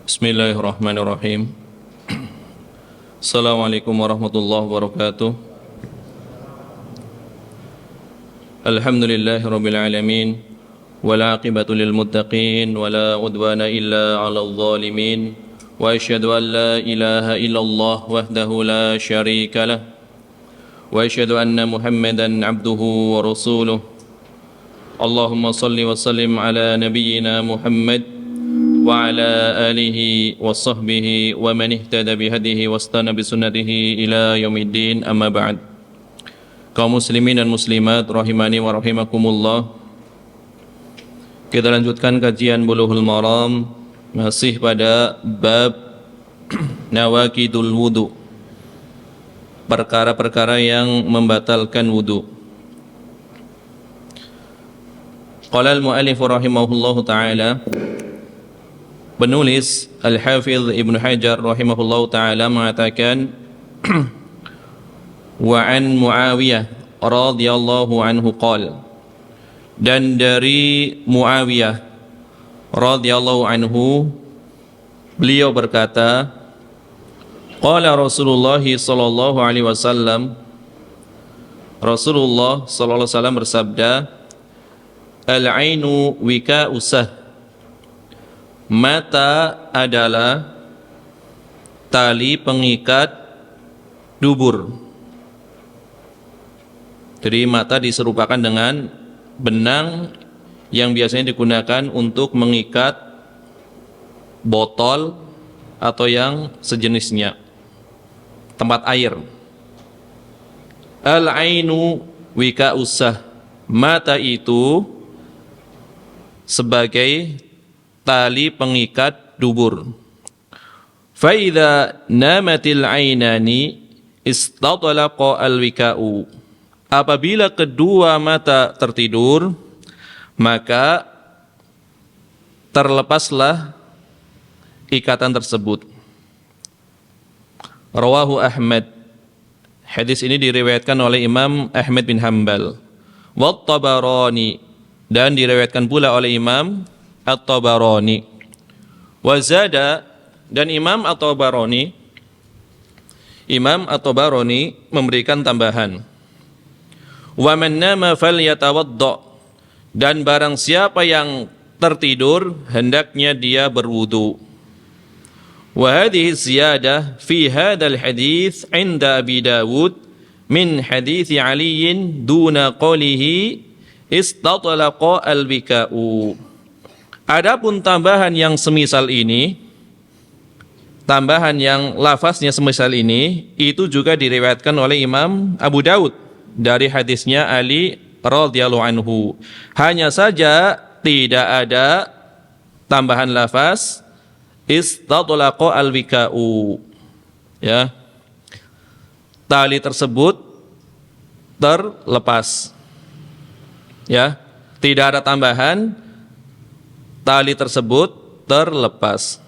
Bismillahirrahmanirrahim. Assalamualaikum warahmatullahi wabarakatuh. Alhamdulillahi rabbil alamin. Wal aqibatu lil muttaqin wala udwana illa 'alal zalimin. Wa asyhadu an la ilaha illallah wahdahu la syarika lah. Wa asyhadu anna Muhammadan 'abduhu wa rasuluh. Allahumma salli wa sallim ala nabiyyina Muhammad wa ala alihi wa sahbihi wa man ihtada bihadihi wastana bisunnatihi ila yaumiddin, amma ba'd. Kaum muslimin dan muslimat rahimani wa rahimakumullah, kita lanjutkan kajian Bulughul Maram, masih pada bab nawaqidul wudu, perkara-perkara yang membatalkan wudu. Qala al-mu'allif rahimahullahu ta'ala, penulis Al-Hafidh Ibnu Hajar rahimahullahu ta'ala mengatakan wa an Muawiyah radhiyallahu anhu qala, dan dari Muawiyah radhiyallahu anhu beliau berkata, qala Rasulullah sallallahu alaihi wasallam, Rasulullah sallallahu alaihi wasallam bersabda, al-ainu wika'usah, mata adalah tali pengikat dubur. Jadi mata diserupakan dengan benang yang biasanya digunakan untuk mengikat botol atau yang sejenisnya, tempat air. Al-ainu wika'usah, mata itu sebagai tali pengikat dubur. Fa idza namatil ainani istatlaqa alwika'u, apabila kedua mata tertidur maka terlepaslah ikatan tersebut. Rawahu Ahmad, hadis ini diriwayatkan oleh Imam Ahmad bin Hanbal. Wa Tabarani, dan diriwayatkan pula oleh Imam At-Tabarani. Wa zada, dan Imam At-Tabarani memberikan tambahan, wa man nama falyatawadda, dan barang siapa yang tertidur hendaknya dia berwudu. Wa hadhihi ziyadah fi hadzal hadits 'inda Abi Dawud min hadits Ali duna qawlihi istatlaqa al-bika'u. Adapun tambahan yang semisal ini, tambahan yang lafaznya semisal ini, itu juga diriwayatkan oleh Imam Abu Daud dari hadisnya Ali radhiyallahu anhu. Hanya saja tidak ada tambahan lafaz istatlaqa al-bika'u. Ya. Tali tersebut terlepas. Ya, tidak ada tambahan, tali tersebut terlepas.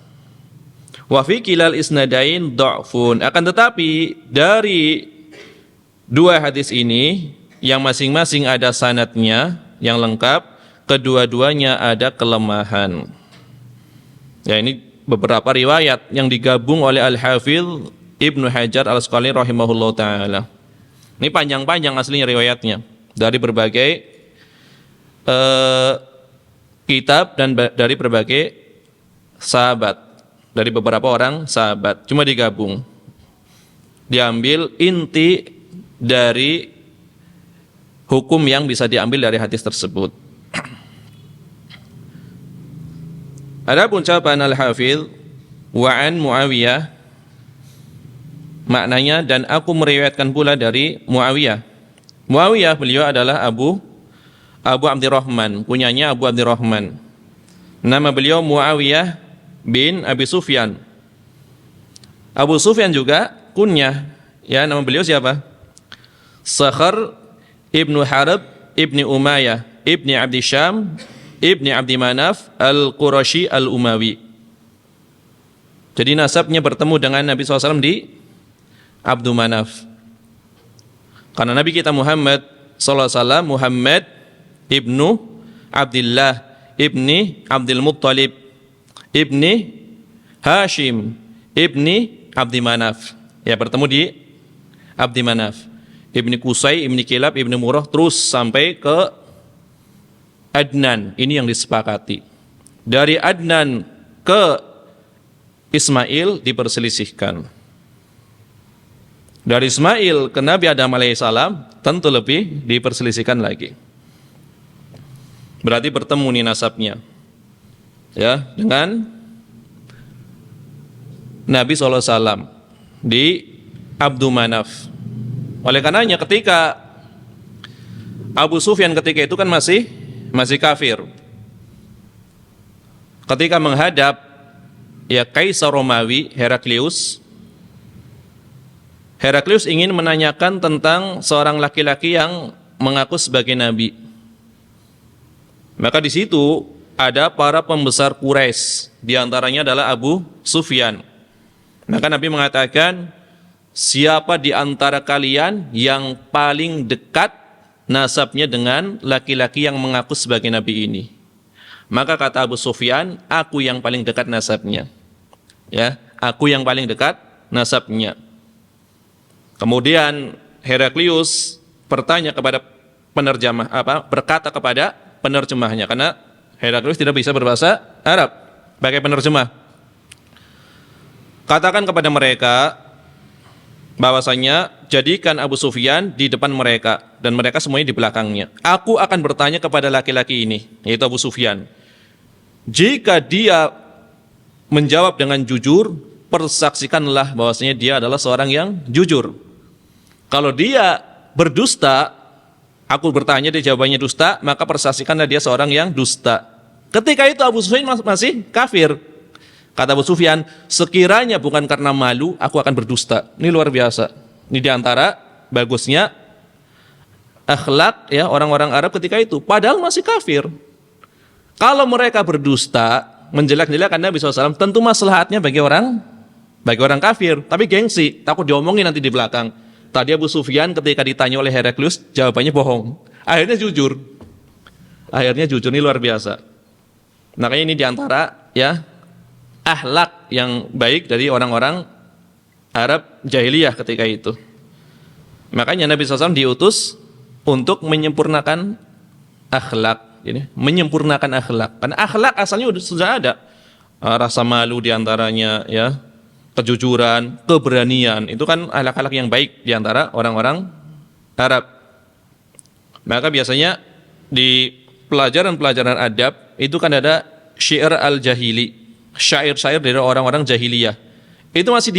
Wa fi kilal isnadain dha'fun, akan tetapi dari dua hadis ini yang masing-masing ada sanadnya yang lengkap, kedua-duanya ada kelemahan. Ya, ini beberapa riwayat yang digabung oleh Al-Hafidh Ibnu Hajar Al-Asqalani rahimahullah ta'ala. Ini panjang-panjang aslinya riwayatnya dari berbagai kitab dan dari berbagai sahabat, dari beberapa orang sahabat, cuma digabung, diambil inti dari hukum yang bisa diambil dari hadis tersebut. Adapun ucapan Al-Hafidh wa an Muawiyah, maknanya dan aku meriwayatkan pula dari Muawiyah. Muawiyah beliau adalah Abu Abdurrahman, kunyanya Abu Abdurrahman. Nama beliau Muawiyah bin Abi Sufyan. Abu Sufyan juga kunyah. Ya, nama beliau siapa? Sakhar ibnu Harb ibni Umayyah ibni Abdi Syam ibni Abdi Manaf al-Qurashi al-Umawi. Jadi nasabnya bertemu dengan Nabi SAW di Abdu Manaf. Karena Nabi kita Muhammad SAW, Muhammad ibnu Abdullah ibni Abdul Muttalib ibni Hashim ibni Abdi Manaf. Ya, bertemu di Abdi Manaf. Ibni Qusay, Ibni Kilab, Ibni Murrah, terus sampai ke Adnan. Ini yang disepakati. Dari Adnan ke Ismail diperselisihkan. Dari Ismail ke Nabi Adam alaihissalam tentu lebih diperselisihkan lagi. Berarti bertemu nih nasabnya, ya, dengan Nabi SAW di Abdu Manaf. Oleh karenanya ketika Abu Sufyan ketika itu kan masih kafir. Ketika menghadap ya Kaisar Romawi Heraklius ingin menanyakan tentang seorang laki-laki yang mengaku sebagai nabi. Maka di situ ada para pembesar Quraisy, di antaranya adalah Abu Sufyan. Maka Nabi mengatakan, siapa di antara kalian yang paling dekat nasabnya dengan laki-laki yang mengaku sebagai nabi ini? Maka kata Abu Sufyan, aku yang paling dekat nasabnya. Ya, aku yang paling dekat nasabnya. Kemudian Heraklius bertanya kepada berkata kepada penerjemahnya, karena Heraklius tidak bisa berbahasa Arab sebagai penerjemah. Katakan kepada mereka bahwasanya jadikan Abu Sufyan di depan mereka dan mereka semuanya di belakangnya. Aku akan bertanya kepada laki-laki ini, yaitu Abu Sufyan. Jika dia menjawab dengan jujur, persaksikanlah bahwasanya dia adalah seorang yang jujur. Kalau dia berdusta, aku bertanya dia jawabannya dusta, maka persaksikanlah dia seorang yang dusta. Ketika itu Abu Sufyan masih kafir. Kata Abu Sufyan, sekiranya bukan karena malu, aku akan berdusta. Ini luar biasa. Ini diantara bagusnya akhlak ya orang-orang Arab ketika itu. Padahal masih kafir. Kalau mereka berdusta, menjelek-jelekan Nabi SAW, tentu maslahatnya bagi orang kafir. Tapi gengsi, takut diomongin nanti di belakang. Tadi Abu Sufyan ketika ditanya oleh Heraklius, jawabannya bohong. Akhirnya jujur. Ini luar biasa. Makanya ini diantara ya akhlak yang baik dari orang-orang Arab jahiliyah ketika itu. Makanya Nabi SAW diutus untuk menyempurnakan akhlak. Menyempurnakan akhlak. Karena akhlak asalnya sudah ada. Rasa malu diantaranya, ya, kejujuran, keberanian. Itu kan akhlak-akhlak yang baik diantara orang-orang Arab. Maka biasanya di pelajaran-pelajaran adab itu kan ada syair al-jahili. Syair-syair dari orang-orang jahiliyah itu masih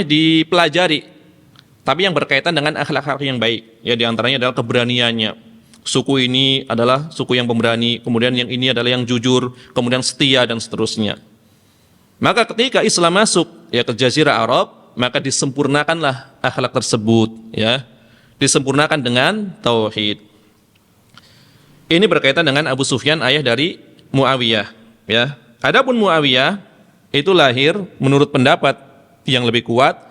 dipelajari, tapi yang berkaitan dengan akhlak-akhlak yang baik. Ya, diantaranya adalah keberaniannya. Suku ini adalah suku yang pemberani, kemudian yang ini adalah yang jujur, kemudian setia dan seterusnya. Maka ketika Islam masuk ya ke Jazirah Arab, maka disempurnakanlah akhlak tersebut, ya, disempurnakan dengan tauhid. Ini berkaitan dengan Abu Sufyan, ayah dari Muawiyah. Ya, adapun Muawiyah itu lahir menurut pendapat yang lebih kuat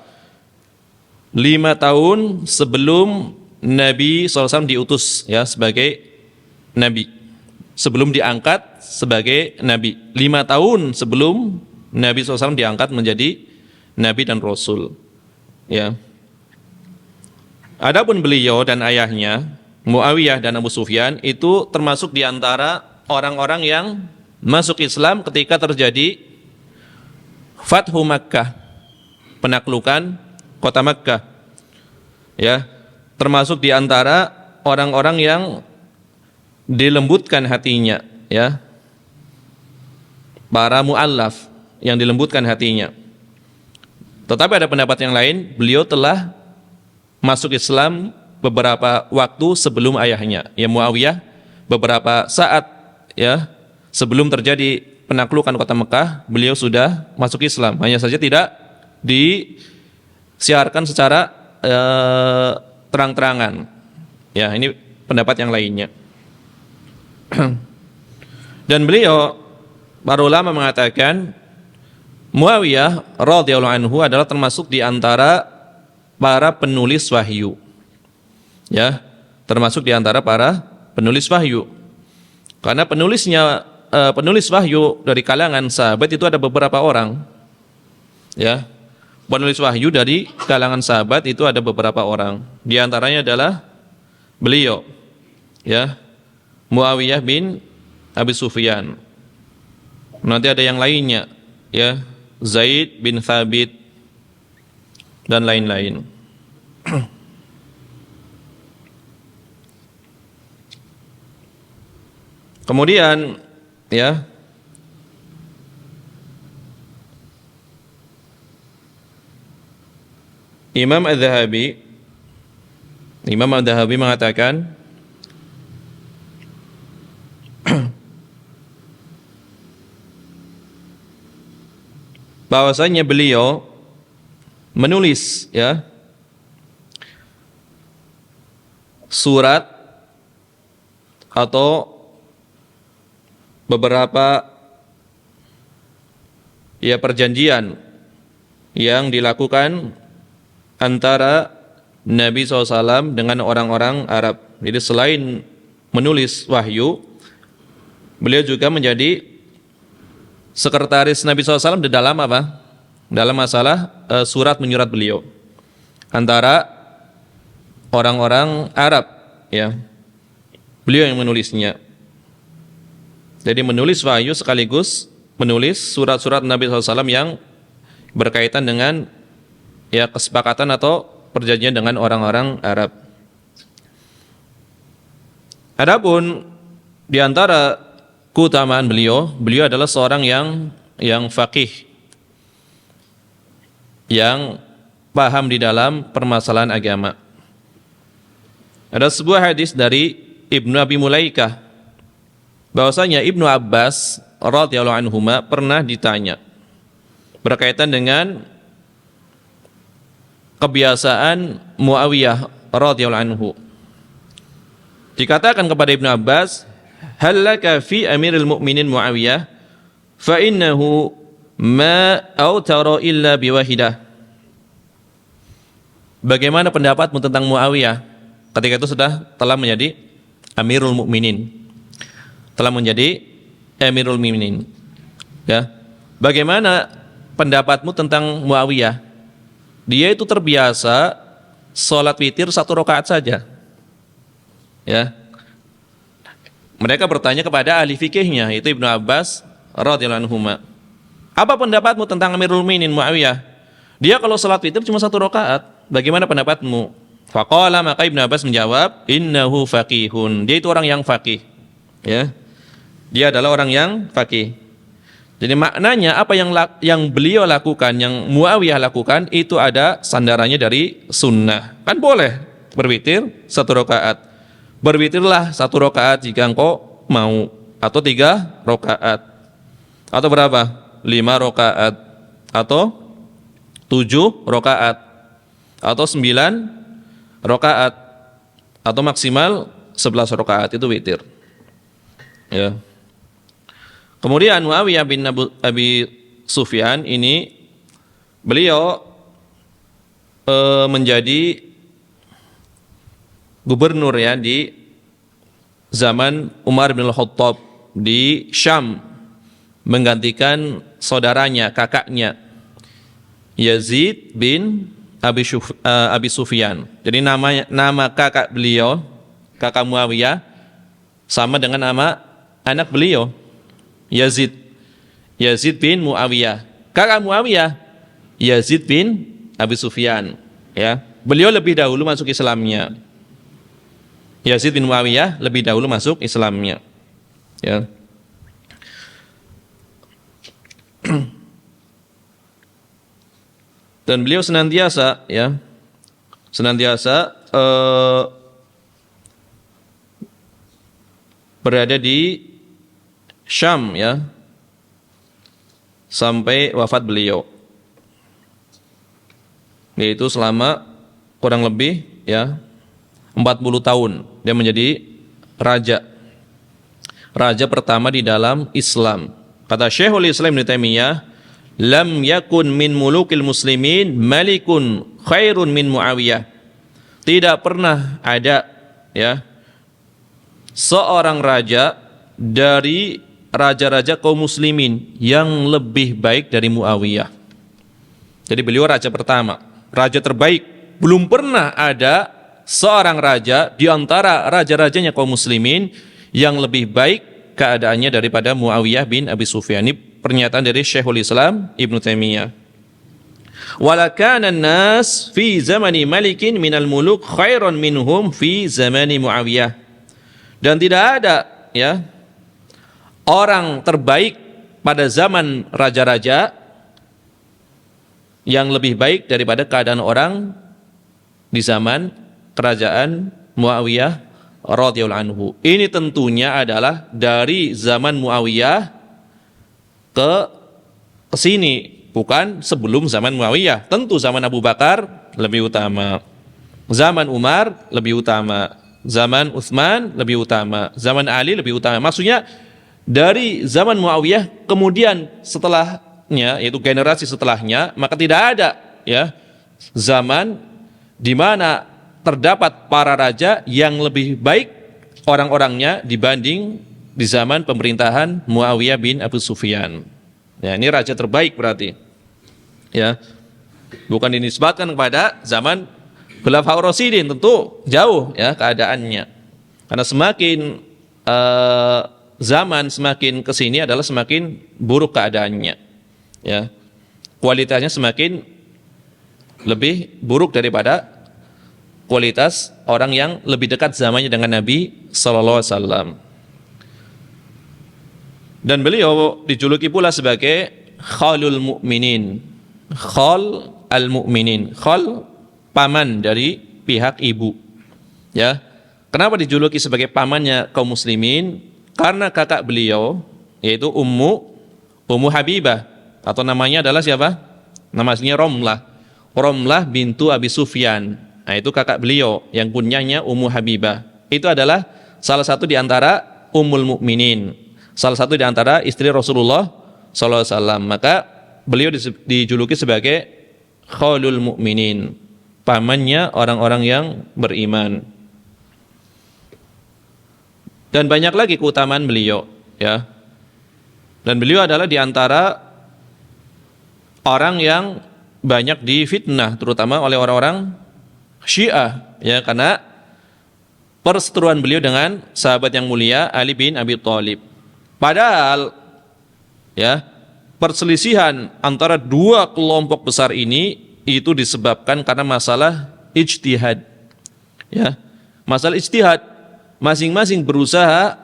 5 tahun sebelum Nabi SAW diutus ya sebagai Nabi, sebelum diangkat sebagai Nabi. 5 tahun sebelum Nabi SAW diangkat menjadi Nabi dan Rasul. Ya. Adapun beliau dan ayahnya Muawiyah dan Abu Sufyan itu termasuk diantara orang-orang yang masuk Islam ketika terjadi Fathu Makkah, penaklukan kota Makkah. Ya, termasuk di antara orang-orang yang dilembutkan hatinya, ya. Para muallaf yang dilembutkan hatinya. Tetapi ada pendapat yang lain, beliau telah masuk Islam beberapa waktu sebelum ayahnya, ya Muawiyah, beberapa saat ya sebelum terjadi penaklukan kota Mekah, beliau sudah masuk Islam. Hanya saja tidak disiarkan secara terang-terangan. Ya, ini pendapat yang lainnya. Dan beliau, para ulama mengatakan Muawiyah radhiyallahu anhu adalah termasuk di antara para penulis wahyu. Ya, termasuk di antara para penulis wahyu. Karena penulisnya penulis wahyu dari kalangan sahabat itu ada beberapa orang. Ya. Penulis wahyu dari kalangan sahabat itu ada beberapa orang. Di antaranya adalah beliau, ya, Muawiyah bin Abi Sufyan. Nanti ada yang lainnya, ya, Zaid bin Thabit dan lain-lain. Kemudian, ya, Imam Adz-Dzahabi mengatakan bahwasanya beliau menulis, ya, surat atau beberapa, ya, perjanjian yang dilakukan antara Nabi SAW dengan orang-orang Arab. Jadi selain menulis wahyu, beliau juga menjadi sekretaris Nabi SAW di dalam apa? Dalam masalah surat menyurat beliau antara orang-orang Arab, ya. Beliau yang menulisnya. Jadi menulis wahyu sekaligus menulis surat-surat Nabi SAW yang berkaitan dengan, ya, kesepakatan atau perjanjian dengan orang-orang Arab. Adapun di antara keutamaan beliau adalah seorang yang faqih, yang paham di dalam permasalahan agama. Ada sebuah hadis dari Ibnu Abi Mulaikah bahwasanya Ibnu Abbas radhiyallahu anhuma pernah ditanya berkaitan dengan kebiasaan Muawiyah radhiyallahu anhu. Dikatakan kepada Ibnu Abbas, "Hal laka fi Amiril Mukminin Muawiyah fa innahu ma autara illa biwahidah." Bagaimana pendapatmu tentang Muawiyah? Ketika itu telah menjadi Amirul Mukminin. Telah menjadi Amirul Mukminin. Ya. Bagaimana pendapatmu tentang Muawiyah? Dia itu terbiasa sholat witir 1 rakaat saja. Ya. Mereka bertanya kepada ahli fikihnya, itu Ibnu Abbas radhiyallahu anhu. Apa pendapatmu tentang Amirul Mukminin Muawiyah? Dia kalau sholat witir cuma 1 rakaat. Bagaimana pendapatmu? Faqala, maka Ibnu Abbas menjawab, innahu faqihun. Dia itu orang yang faqih. Ya. Dia adalah orang yang faqih. Jadi maknanya apa yang beliau lakukan, yang Muawiyah lakukan, itu ada sandarannya dari sunnah. Kan boleh berwitir 1 rakaat. Berwitirlah 1 rakaat jika engkau mau, atau 3 rakaat, atau berapa? 5 rakaat, atau 7 rakaat, atau 9 rakaat, atau maksimal 11 rakaat, itu witir. Ya. Kemudian Muawiyah bin Abi Sufyan ini beliau menjadi gubernur, ya, di zaman Umar bin Al-Khattab di Syam, menggantikan saudaranya, kakaknya Yazid bin Abi Sufyan. Jadi nama kakak beliau, kakak Muawiyah, sama dengan nama anak beliau, Yazid bin Muawiyah. Kakak Muawiyah Yazid bin Abi Sufyan, ya. Beliau lebih dahulu masuk Islamnya. Yazid bin Muawiyah lebih dahulu masuk Islamnya, ya. Dan beliau senantiasa, ya, berada di Syam, ya, sampai wafat beliau, yaitu selama kurang lebih, ya, 40 tahun dia menjadi raja pertama di dalam Islam. Kata Syekhul Islam Ibnu Taimiyah, lam yakun min mulukil muslimin malikun khairun min Muawiyah. Tidak pernah ada, ya, seorang raja dari raja-raja kaum muslimin yang lebih baik dari Muawiyah. Jadi beliau raja pertama, raja terbaik. Belum pernah ada seorang raja di antara raja-rajanya kaum muslimin yang lebih baik keadaannya daripada Muawiyah bin Abi Sufyan. Ini pernyataan dari Syekhul Islam Ibnu Taimiyah. Wala kana an-nas fi zamani malikin minal muluk khairan minhum fi zamani Muawiyah. Dan tidak ada ya orang terbaik pada zaman raja-raja yang lebih baik daripada keadaan orang di zaman kerajaan Muawiyah radhiyallahu anhu. Ini tentunya adalah dari zaman Muawiyah ke sini, bukan sebelum zaman Muawiyah. Tentu zaman Abu Bakar lebih utama, zaman Umar lebih utama, zaman Utsman lebih utama, zaman Ali lebih utama. Maksudnya dari zaman Muawiyah kemudian setelahnya, yaitu generasi setelahnya, maka tidak ada ya zaman di mana terdapat para raja yang lebih baik orang-orangnya dibanding di zaman pemerintahan Muawiyah bin Abu Sufyan. Ya, ini raja terbaik berarti. Ya. Bukan dinisbatkan kepada zaman Khulafaur Rasyidin, tentu jauh ya keadaannya. Karena semakin zaman semakin kesini adalah semakin buruk keadaannya, ya, kualitasnya semakin lebih buruk daripada kualitas orang yang lebih dekat zamannya dengan Nabi Sallallahu Alaihi Wasallam. Dan beliau dijuluki pula sebagai Khalul Mu'minin, Khal al-Mu'minin, Khal paman dari pihak ibu, ya. Kenapa dijuluki sebagai pamannya kaum muslimin? Karena kakak beliau yaitu Ummu Habibah, atau namanya adalah siapa? Nama aslinya Romlah bintu Abi Sufyan. Nah, itu kakak beliau yang kunyahnya Ummu Habibah. Itu adalah salah satu di antara Ummul Mukminin, salah satu di antara istri Rasulullah sallallahu alaihi wasallam. Maka beliau dijuluki sebagai Khalul Mukminin, pamannya orang-orang yang beriman. Dan banyak lagi keutamaan beliau, ya. Dan beliau adalah di antara orang yang banyak difitnah, terutama oleh orang-orang Syiah, ya, karena perseteruan beliau dengan sahabat yang mulia Ali bin Abi Thalib. Padahal, ya, perselisihan antara dua kelompok besar ini itu disebabkan karena masalah ijtihad, ya, masalah ijtihad. Masing-masing berusaha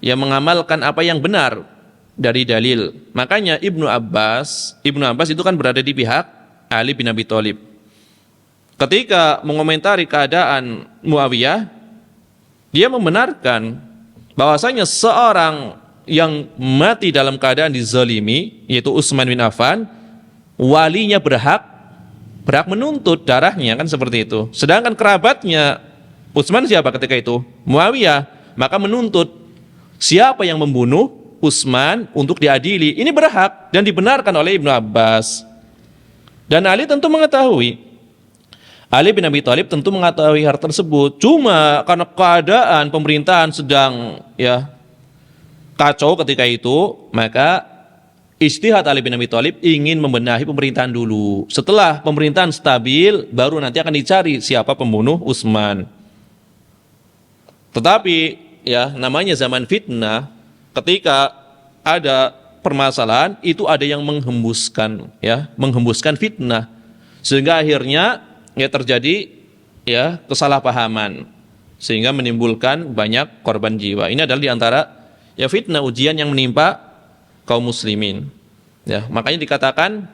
mengamalkan apa yang benar dari dalil. Makanya Ibnu Abbas itu kan berada di pihak Ali bin Abi Thalib. Ketika mengomentari keadaan Muawiyah, dia membenarkan bahwasanya seorang yang mati dalam keadaan dizalimi, yaitu Utsman bin Affan, walinya berhak menuntut darahnya, kan seperti itu. Sedangkan kerabatnya Utsman siapa ketika itu? Muawiyah. Maka menuntut siapa yang membunuh Utsman untuk diadili. Ini berhak dan dibenarkan oleh Ibnu Abbas. Dan Ali tentu mengetahui. Ali bin Abi Thalib tentu mengetahui hal tersebut. Cuma karena keadaan pemerintahan sedang kacau ketika itu, maka ijtihad Ali bin Abi Thalib ingin membenahi pemerintahan dulu. Setelah pemerintahan stabil, baru nanti akan dicari siapa pembunuh Utsman. Tetapi ya, namanya zaman fitnah, ketika ada permasalahan itu ada yang menghembuskan fitnah, sehingga akhirnya terjadi kesalahpahaman, sehingga menimbulkan banyak korban jiwa. Ini adalah diantara fitnah, ujian yang menimpa kaum muslimin. Ya, makanya dikatakan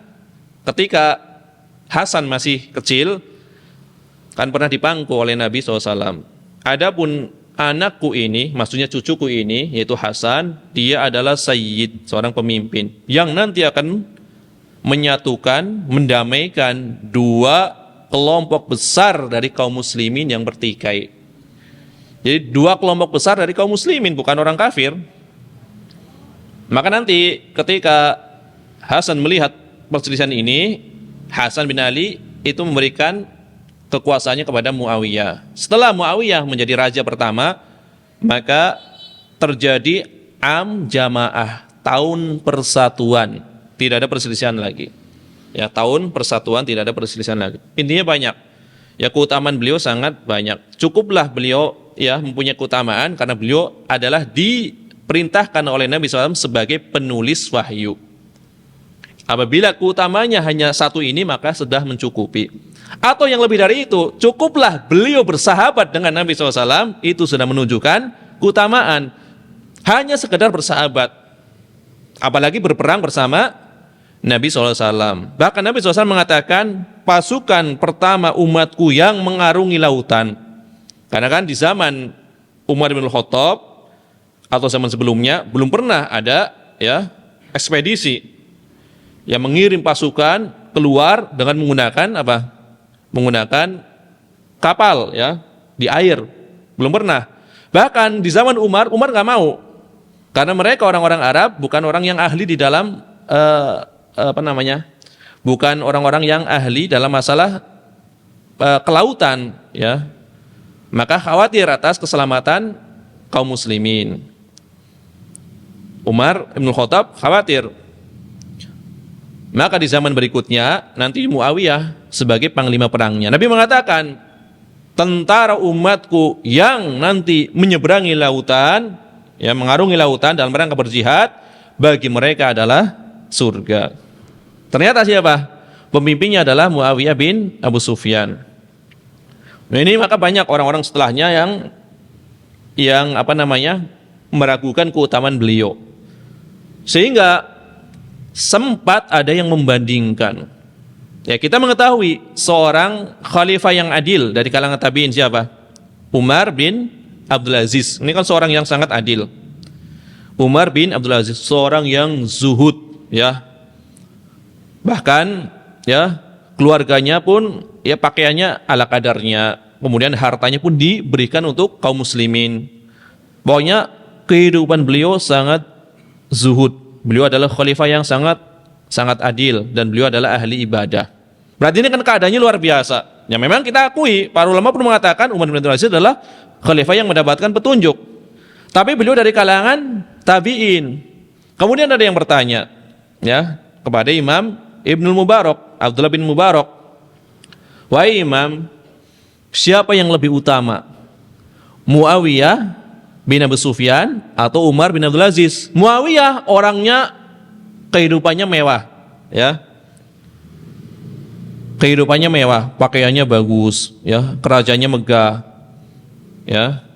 ketika Hasan masih kecil kan pernah dipangku oleh Nabi SAW. Adapun anakku ini, maksudnya cucuku ini, yaitu Hasan, dia adalah sayyid, seorang pemimpin yang nanti akan menyatukan, mendamaikan dua kelompok besar dari kaum muslimin yang bertikai. Jadi dua kelompok besar dari kaum muslimin, bukan orang kafir. Maka nanti ketika Hasan melihat perselisihan ini, Hasan bin Ali itu memberikan kekuasaannya kepada Muawiyah. Setelah Muawiyah menjadi raja pertama, maka terjadi jamaah, tahun persatuan, tidak ada perselisihan lagi. Ya, tahun persatuan tidak ada perselisihan lagi. Intinya banyak. Ya, keutamaan beliau sangat banyak. Cukuplah beliau ya mempunyai keutamaan karena beliau adalah diperintahkan oleh Nabi SAW sebagai penulis wahyu. Apabila keutamanya hanya satu ini maka sudah mencukupi. Atau yang lebih dari itu, cukuplah beliau bersahabat dengan Nabi SAW, itu sudah menunjukkan keutamaan. Hanya sekedar bersahabat, apalagi berperang bersama Nabi SAW. Bahkan Nabi SAW mengatakan, pasukan pertama umatku yang mengarungi lautan. Karena kan di zaman Umar bin Khattab atau zaman sebelumnya belum pernah ada ya ekspedisi yang mengirim pasukan keluar dengan menggunakan apa? Menggunakan kapal ya di air. Belum pernah. Bahkan di zaman Umar nggak mau. Karena mereka orang-orang Arab bukan orang yang ahli di dalam bukan orang-orang yang ahli dalam masalah kelautan ya. Maka khawatir atas keselamatan kaum muslimin. Umar bin Khattab khawatir. Maka di zaman berikutnya nanti Muawiyah sebagai panglima perangnya. Nabi mengatakan, tentara umatku yang nanti menyeberangi lautan, ya mengarungi lautan dalam rangka berjihad, bagi mereka adalah surga. Ternyata siapa? Pemimpinnya adalah Muawiyah bin Abu Sufyan. Nah, ini maka banyak orang-orang setelahnya yang meragukan keutamaan beliau. Sehingga sempat ada yang membandingkan. Ya, kita mengetahui seorang khalifah yang adil dari kalangan tabi'in siapa? Umar bin Abdul Aziz. Ini kan seorang yang sangat adil. Umar bin Abdul Aziz, seorang yang zuhud, ya. Bahkan ya, keluarganya pun ya pakaiannya ala kadarnya. Kemudian hartanya pun diberikan untuk kaum muslimin. Pokoknya kehidupan beliau sangat zuhud. Beliau adalah khalifah yang sangat adil dan beliau adalah ahli ibadah. Berarti ini kan keadaannya luar biasa. Ya memang kita akui, para ulama pun mengatakan Umar bin Abdul Aziz adalah khalifah yang mendapatkan petunjuk. Tapi beliau dari kalangan tabi'in. Kemudian ada yang bertanya ya kepada Imam Ibnul Mubarak, Abdullah bin Mubarak. Wahai Imam, siapa yang lebih utama? Muawiyah bin Abu Sufyan atau Umar bin Abdul Aziz? Muawiyah orangnya kehidupannya mewah, ya. Kehidupannya mewah, pakaiannya bagus, ya, kerajaannya megah, ya.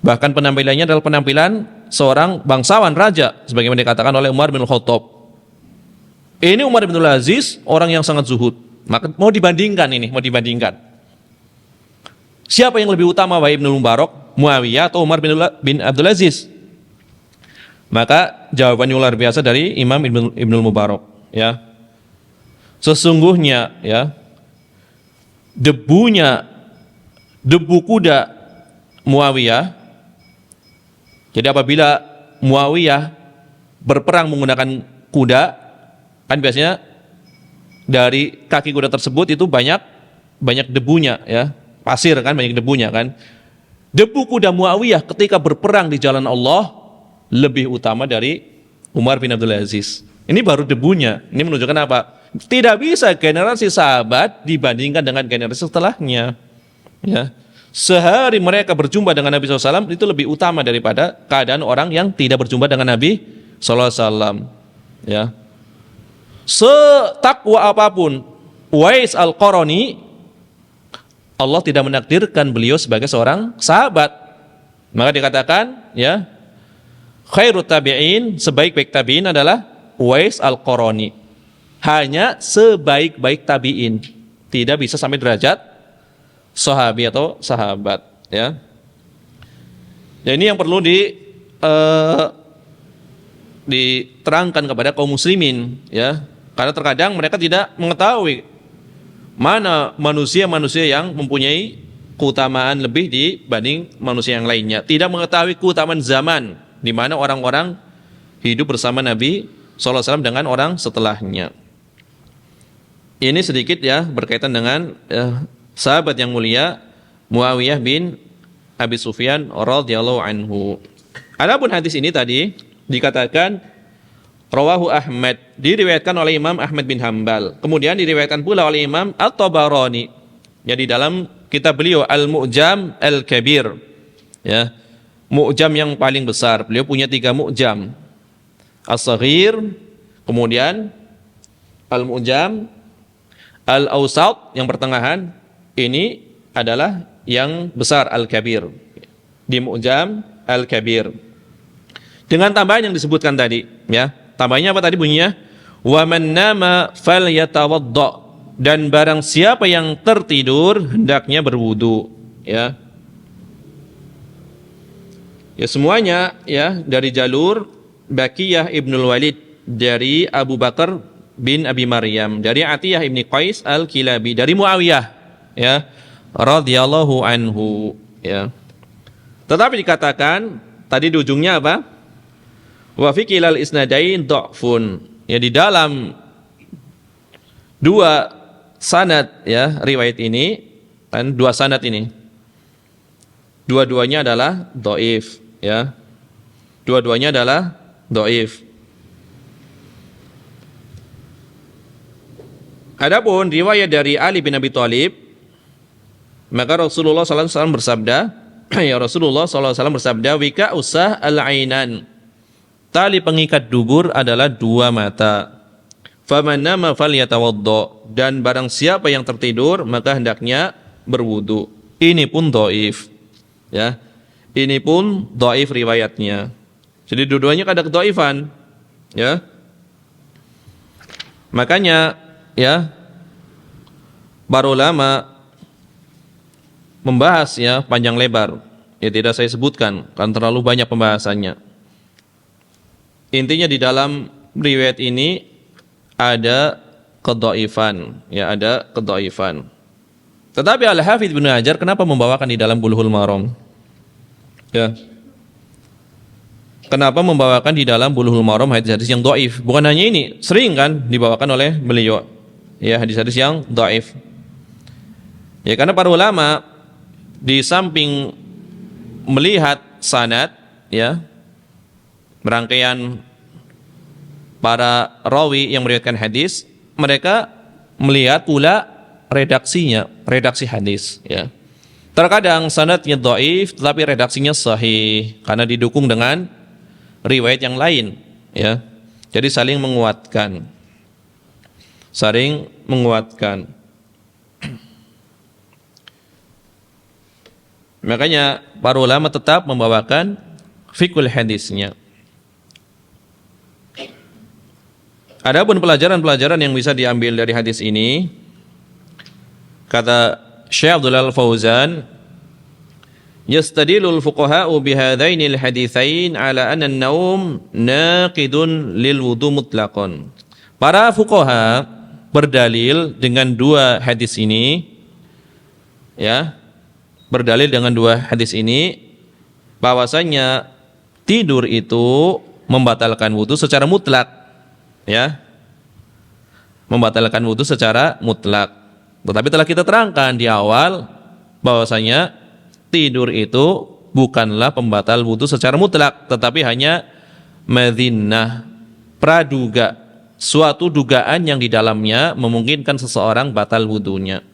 Bahkan penampilannya adalah penampilan seorang bangsawan raja, sebagaimana dikatakan oleh Umar bin Khattab. Ini Umar bin Abdul Aziz orang yang sangat zuhud. Maka mau dibandingkan. Siapa yang lebih utama, wahai Ibnu Mubarak? Muawiyah atau Umar bin Abdul Aziz? Maka jawabannya luar biasa dari Imam Ibnu Mubarak, ya. Sesungguhnya ya debu kuda Muawiyah. Jadi apabila Muawiyah berperang menggunakan kuda, kan biasanya dari kaki kuda tersebut itu banyak debunya, ya, pasir kan, banyak debunya kan. Debu kuda Muawiyah ketika berperang di jalan Allah lebih utama dari Umar bin Abdul Aziz. Ini baru debunya. Ini menunjukkan apa? Tidak bisa generasi sahabat dibandingkan dengan generasi setelahnya. Ya. Sehari mereka berjumpa dengan Nabi SAW itu lebih utama daripada keadaan orang yang tidak berjumpa dengan Nabi SAW. Ya. Setakwa apapun Uwais Al-Qarani, Allah tidak menakdirkan beliau sebagai seorang sahabat. Maka dikatakan, ya, khairut tabi'in, sebaik-baik tabi'in adalah Uwais Al-Qarani. Hanya sebaik-baik tabi'in, tidak bisa sampai derajat sahabi atau sahabat, ya. Ya, ini yang perlu diterangkan kepada kaum muslimin, ya. Karena terkadang mereka tidak mengetahui mana manusia-manusia yang mempunyai keutamaan lebih dibanding manusia yang lainnya. Tidak mengetahui keutamaan zaman di mana orang-orang hidup bersama Nabi SAW dengan orang setelahnya. Ini sedikit ya berkaitan dengan sahabat yang mulia Muawiyah bin Abi Sufyan radhiyallahu anhu. Adapun hadis ini tadi dikatakan rawahu Ahmad, diriwayatkan oleh Imam Ahmad bin Hambal. Kemudian diriwayatkan pula oleh Imam At-Tabarani. Ya, di dalam kitab beliau Al-Mu'jam Al-Kabir. Ya. Mu'jam yang paling besar. Beliau punya 3 mu'jam. As-Saghir, kemudian Al-Mu'jam, Al-Awsat yang pertengahan, ini adalah yang besar Al-Kabir. Di Mu'jam Al-Kabir. Dengan tambahan yang disebutkan tadi, ya. Tambahnya apa tadi bunyinya? Wa man nama falyatawadda, dan barang siapa yang tertidur hendaknya berwudu, ya. Ya semuanya ya dari jalur Baqiyah Ibnul Walid, dari Abu Bakar bin Abi Maryam, dari Atiyah ibni Qais Al-Kilabi, dari Muawiyah ya radhiyallahu anhu ya. Tetapi dikatakan tadi di ujungnya apa? Wa fi kilal isnadain dha'fun. Ya di dalam 2 sanad ya riwayat ini, kan 2 sanad ini. Dua-duanya adalah dhaif ya. Dua-duanya adalah dhaif. Adapun riwayat dari Ali bin Abi Thalib, maka Rasulullah SAW bersabda, ya Rasulullah SAW bersabda, wika usah al-ainan, tali pengikat dubur adalah 2 mata. Faman nama falyatawadda, dan barang siapa yang tertidur maka hendaknya berwudu. Ini pun dhaif. Ya. Ini pun dhaif riwayatnya. Jadi dua-duanya ada kedhaifan. Ya. Makanya ya para ulama membahas ya panjang lebar. Ya tidak saya sebutkan kan terlalu banyak pembahasannya. Intinya di dalam riwayat ini ada kedhaifan, ya ada kedhaifan. Tetapi Al-Hafidz Ibnu Hajar kenapa membawakan di dalam Bulughul Maram? Ya. Kenapa membawakan di dalam Bulughul Maram hadis-hadis yang dhaif? Bukan hanya ini, sering kan dibawakan oleh beliau. Ya, hadis-hadis yang dhaif. Ya, karena para ulama di samping melihat sanad ya, rangkaian para rawi yang meriwayatkan hadis, mereka melihat pula redaksinya, redaksi hadis ya. Terkadang sanadnya dhaif tetapi redaksinya sahih karena didukung dengan riwayat yang lain ya. Jadi saling menguatkan. Saling menguatkan. Makanya para ulama tetap membawakan fiqhul hadisnya. Adapun pelajaran-pelajaran yang bisa diambil dari hadis ini, kata Syekh Abdullah Al-Fauzan, yastadilul fuqaha'u bihadzainil haditsain ala anna an-naum naqidun lil wudu mutlaqan. Para fuqaha berdalil dengan 2 hadis ini ya, berdalil dengan 2 hadis ini bahwasanya tidur itu membatalkan wudu secara mutlak ya. Membatalkan wudu secara mutlak. Tetapi telah kita terangkan di awal bahwasanya tidur itu bukanlah pembatal wudu secara mutlak, tetapi hanya madhinnah, praduga, suatu dugaan yang di dalamnya memungkinkan seseorang batal wudunya.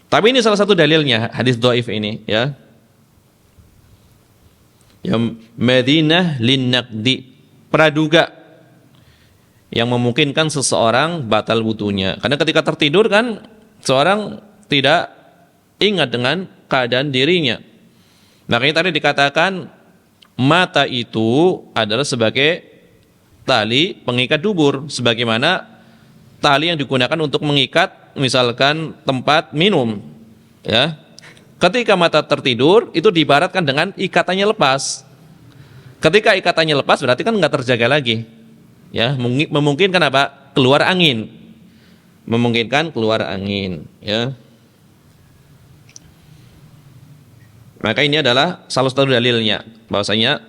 Tapi ini salah satu dalilnya hadis dhaif ini ya. Yang madhinnah linnaqdi, praduga yang memungkinkan seseorang batal wudunya. Karena ketika tertidur kan seorang tidak ingat dengan keadaan dirinya. Makanya tadi dikatakan mata itu adalah sebagai tali pengikat dubur, sebagaimana tali yang digunakan untuk mengikat misalkan tempat minum ya. Ketika mata tertidur itu diibaratkan dengan ikatannya lepas. Ketika ikatannya lepas berarti kan nggak terjaga lagi ya, memungkinkan apa? Keluar angin. Memungkinkan keluar angin ya. Maka ini adalah salah satu dalilnya bahwasanya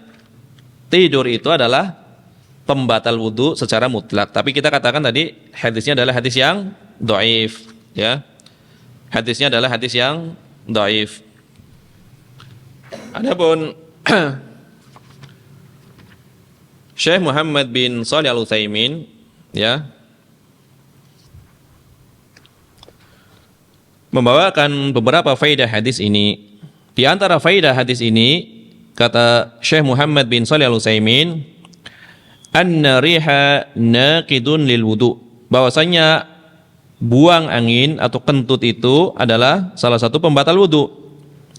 tidur itu adalah pembatal wudu secara mutlak. Tapi kita katakan tadi hadisnya adalah hadis yang dhaif ya. Hadisnya adalah hadis yang dhaif. Adapun Syekh Muhammad bin Shalih Al-Utsaimin ya membawakan beberapa faedah hadis ini. Di antara faedah hadis ini kata Syekh Muhammad bin Shalih Al-Utsaimin, anna riha naqidun lil wudu, bahwasanya buang angin atau kentut itu adalah salah satu pembatal wudu.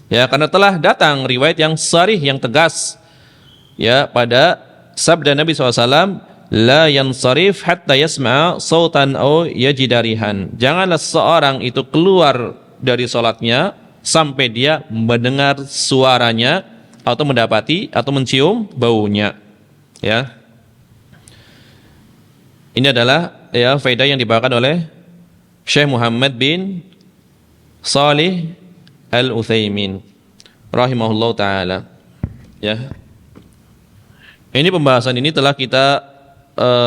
Ya, karena telah datang riwayat yang sharih, yang tegas ya pada sabda Nabi SAW, la yansarif hatta yasma'a sautan aw yajidarihan. Janganlah seorang itu keluar dari salatnya sampai dia mendengar suaranya atau mendapati atau mencium baunya. Ya. Ini adalah ya faedah yang dibawakan oleh Syekh Muhammad bin Shalih Al-Utsaimin rahimahullah taala. Ya. Ini pembahasan ini telah kita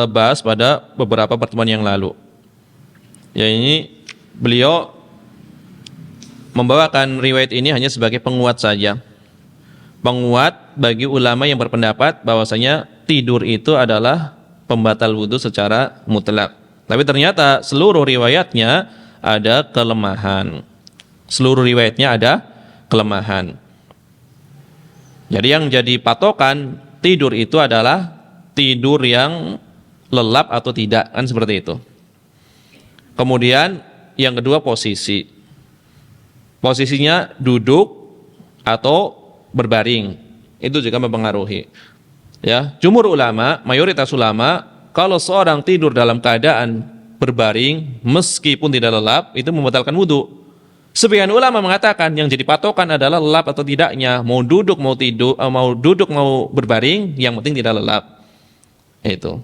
bahas pada beberapa pertemuan yang lalu. Ya, ini beliau membawakan riwayat ini hanya sebagai penguat saja. Penguat bagi ulama yang berpendapat bahwasanya tidur itu adalah pembatal wudu secara mutlak. Tapi ternyata seluruh riwayatnya ada kelemahan. Seluruh riwayatnya ada kelemahan. Jadi yang jadi patokan tidur itu adalah tidur yang lelap atau tidak, kan seperti itu. Kemudian yang kedua posisi. Posisinya duduk atau berbaring. Itu juga mempengaruhi. Ya, jumhur ulama, mayoritas ulama, kalau seorang tidur dalam keadaan berbaring meskipun tidak lelap itu membatalkan wudu. Sebagian ulama mengatakan yang jadi patokan adalah lelap atau tidaknya, mau duduk mau tidur, mau duduk mau berbaring, yang penting tidak lelap. Itu.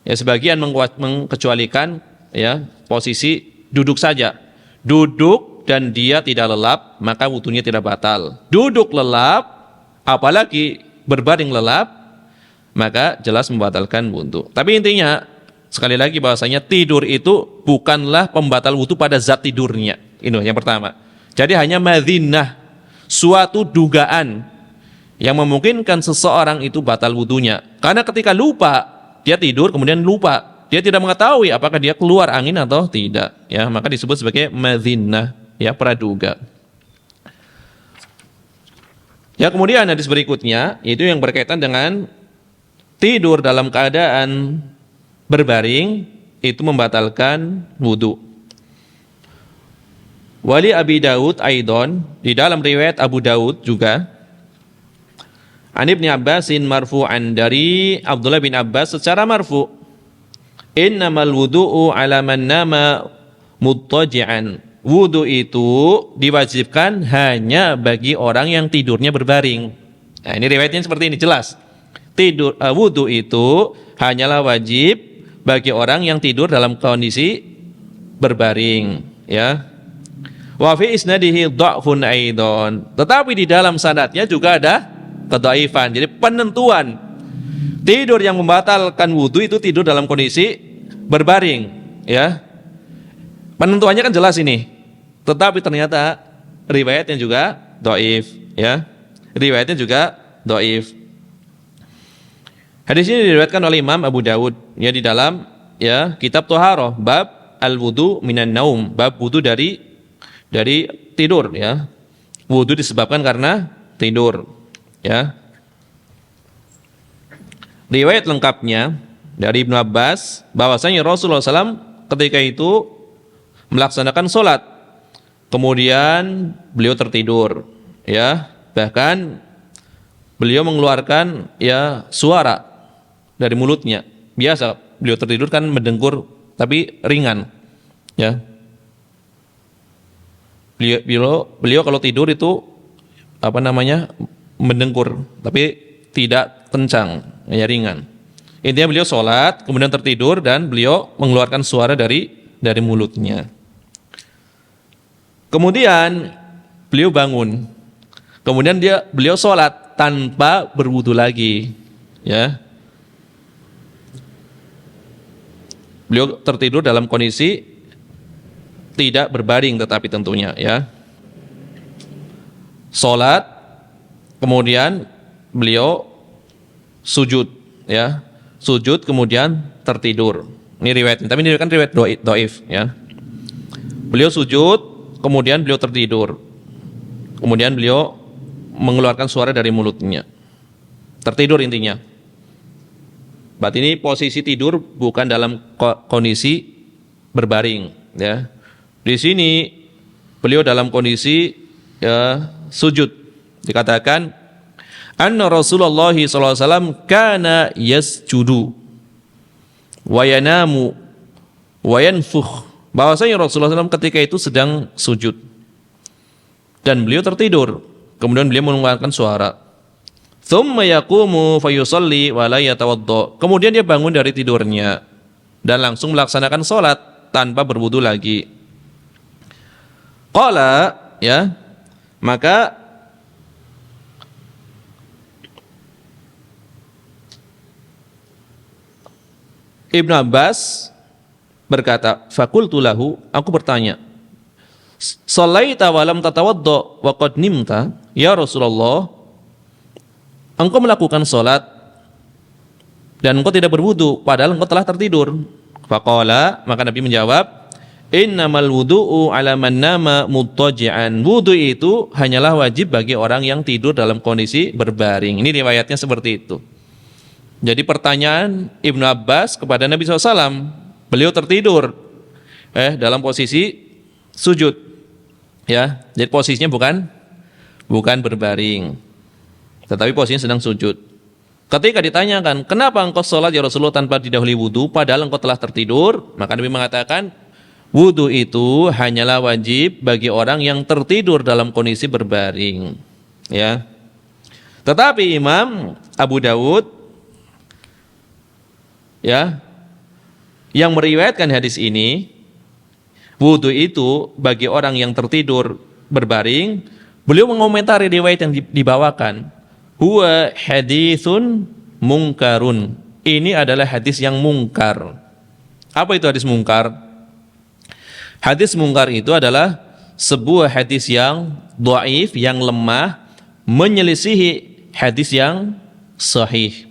Ya, sebagian mengkecualikan ya posisi duduk saja. Duduk dan dia tidak lelap, maka wudunya tidak batal. Duduk lelap, apalagi berbaring lelap, maka jelas membatalkan wudu. Tapi intinya sekali lagi bahwasanya tidur itu bukanlah pembatal wudu pada zat tidurnya. Ini yang pertama. Jadi hanya madzinah, suatu dugaan yang memungkinkan seseorang itu batal wudunya. Karena ketika lupa, dia tidur kemudian lupa, dia tidak mengetahui apakah dia keluar angin atau tidak, ya, maka disebut sebagai madzinah, ya, praduga. Ya, kemudian hadis berikutnya itu yang berkaitan dengan tidur dalam keadaan berbaring itu membatalkan wudu. Wali Abi Daud Aidon, di dalam riwayat Abu Daud juga, An Ibnu Abbasin marfu'an, dari Abdullah bin Abbas secara marfu', innamal wudu'u ala man nama muttaji'an. Wudu itu diwajibkan hanya bagi orang yang tidurnya berbaring. Nah, ini riwayatnya seperti ini, jelas. Wudu itu hanyalah wajib bagi orang yang tidur dalam kondisi berbaring, ya. Wa fi isnadihi dha'fun aidon. Tetapi di dalam sanadnya juga ada kedhaifan. Jadi penentuan tidur yang membatalkan wudu itu tidur dalam kondisi berbaring, ya. Penentuannya kan jelas ini. Tetapi ternyata riwayatnya juga dhaif, ya. Riwayatnya juga dhaif. Hadis ini diriwayatkan oleh Imam Abu Dawud, ya, di dalam ya kitab Thaharah, bab al-wudu minan naum, bab wudu dari tidur, ya. Wudu disebabkan karena tidur, ya. Riwayat lengkapnya dari Ibnu Abbas bahwasanya Rasulullah SAW ketika itu melaksanakan sholat, kemudian beliau tertidur, ya, bahkan beliau mengeluarkan ya suara dari mulutnya. Biasa beliau tertidur kan mendengkur tapi ringan, ya. Beliau kalau tidur itu mendengkur tapi tidak kencang, ya, ringan. Intinya beliau sholat kemudian tertidur dan beliau mengeluarkan suara dari mulutnya. Kemudian beliau bangun, kemudian beliau sholat tanpa berwudu lagi, ya. Beliau tertidur dalam kondisi tidak berbaring tetapi tentunya, ya. Sholat kemudian beliau sujud, ya. Sujud kemudian tertidur. Ini riwayat, tapi ini kan riwayat dhaif, ya. Beliau sujud, kemudian beliau tertidur. Kemudian beliau mengeluarkan suara dari mulutnya. Tertidur intinya. Berarti ini posisi tidur bukan dalam kondisi berbaring, ya. Di sini beliau dalam kondisi ya, sujud. Dikatakan anna Rasulullah sallallahu alaihi wasallam kana yasjudu wa yanamu wa yanfukh. Bahwasanya Rasulullah SAW ketika itu sedang sujud dan beliau tertidur. Kemudian beliau mengeluarkan suara. Thumma yaqumu fayusalli wa la yatawadda. Kemudian dia bangun dari tidurnya dan langsung melaksanakan salat tanpa berwudu lagi. Qala, ya, maka Ibnu Abbas berkata, faqultu lahu, aku bertanya, shallaita wa lam tatawadda wa qad nimta, ya Rasulullah, engkau melakukan salat dan engkau tidak berwudu padahal engkau telah tertidur. Faqala, maka Nabi menjawab, innamal wudu'u ala man nama muttaji'an. Wudu itu hanyalah wajib bagi orang yang tidur dalam kondisi berbaring. Ini riwayatnya seperti itu. Jadi pertanyaan Ibnu Abbas kepada Nabi SAW, beliau tertidur dalam posisi sujud, ya. Jadi posisinya bukan berbaring, tetapi posisinya sedang sujud. Ketika ditanyakan, kenapa engkau sholat ya Rasulullah tanpa didahului wudu padahal engkau telah tertidur? Maka Nabi mengatakan, wudu itu hanyalah wajib bagi orang yang tertidur dalam kondisi berbaring, ya. Tetapi Imam Abu Dawud, ya, yang meriwayatkan hadis ini, wudu itu bagi orang yang tertidur berbaring, beliau mengomentari riwayat yang dibawakan. Huwa haditsun mungkarun. Ini adalah hadis yang mungkar. Apa itu hadis mungkar? Hadis mungkar itu adalah sebuah hadis yang dhaif, yang lemah, menyelisihi hadis yang sahih.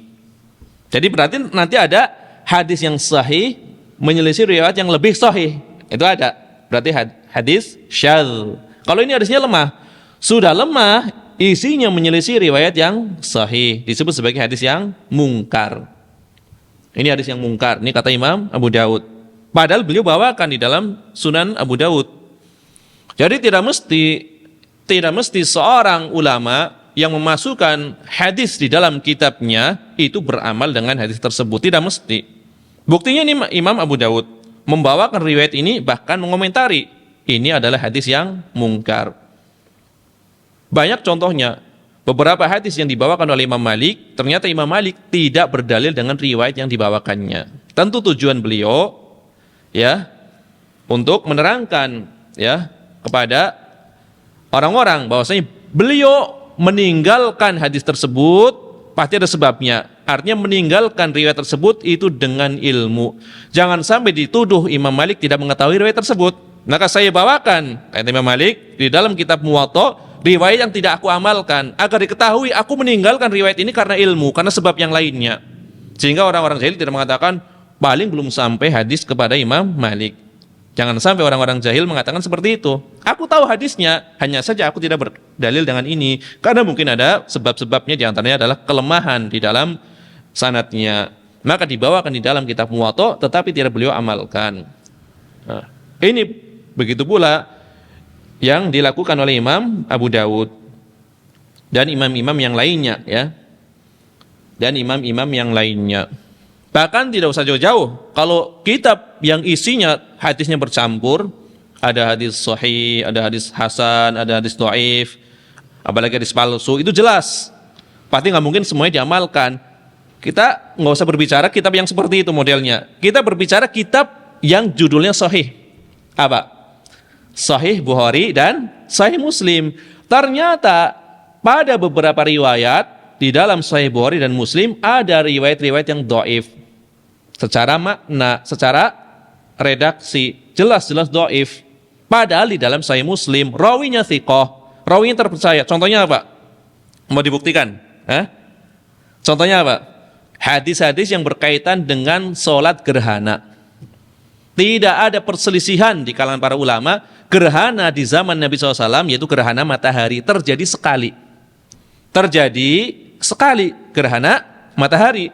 Jadi berarti nanti ada hadis yang sahih menyelisih riwayat yang lebih sahih. Itu ada. Berarti hadis syadz. Kalau ini hadisnya lemah, sudah lemah, isinya menyelisih riwayat yang sahih, disebut sebagai hadis yang mungkar. Ini hadis yang mungkar. Ini kata Imam Abu Dawud. Padahal beliau bawakan di dalam Sunan Abu Dawud. Jadi tidak mesti seorang ulama yang memasukkan hadis di dalam kitabnya itu beramal dengan hadis tersebut. Tidak mesti. Buktinya ini Imam Abu Dawud membawakan riwayat ini, bahkan mengomentari ini adalah hadis yang mungkar. Banyak contohnya. Beberapa hadis yang dibawakan oleh Imam Malik, ternyata Imam Malik tidak berdalil dengan riwayat yang dibawakannya. Tentu tujuan beliau, ya, untuk menerangkan, ya, kepada orang-orang bahwasanya beliau meninggalkan hadis tersebut pasti ada sebabnya. Artinya meninggalkan riwayat tersebut itu dengan ilmu. Jangan sampai dituduh Imam Malik tidak mengetahui riwayat tersebut. Maka saya bawakan, kata Imam Malik, di dalam kitab Muwatta, riwayat yang tidak aku amalkan, agar diketahui aku meninggalkan riwayat ini karena ilmu, karena sebab yang lainnya. Sehingga orang-orang jahil tidak mengatakan, paling belum sampai hadis kepada Imam Malik. Jangan sampai orang-orang jahil mengatakan seperti itu. Aku tahu hadisnya, hanya saja aku tidak berdalil dengan ini. Karena mungkin ada sebab-sebabnya, diantaranya adalah kelemahan di dalam sanadnya. Maka dibawakan di dalam kitab Muwatta, tetapi tidak beliau amalkan. Nah, ini begitu pula yang dilakukan oleh Imam Abu Dawud dan imam-imam yang lainnya, ya. Dan imam-imam yang lainnya. Bahkan tidak usah jauh-jauh. Kalau kitab yang isinya hadisnya bercampur, ada hadis sahih, ada hadis hasan, ada hadis dhaif, apalagi hadis palsu, itu jelas. Pasti nggak mungkin semuanya diamalkan. Kita nggak usah berbicara kitab yang seperti itu modelnya. Kita berbicara kitab yang judulnya sahih. Apa? Sahih Bukhari dan Sahih Muslim. Ternyata pada beberapa riwayat di dalam Sahih Bukhari dan Muslim ada riwayat-riwayat yang dhaif. Secara makna, secara redaksi, jelas-jelas dhaif. Padahal di dalam Sahih Muslim rawinya thiqah, rawinya terpercaya. Contohnya apa? Mau dibuktikan? Contohnya apa? Hadis-hadis yang berkaitan dengan sholat gerhana. Tidak ada perselisihan di kalangan para ulama, gerhana di zaman Nabi SAW, yaitu gerhana matahari, terjadi sekali. Terjadi sekali gerhana matahari.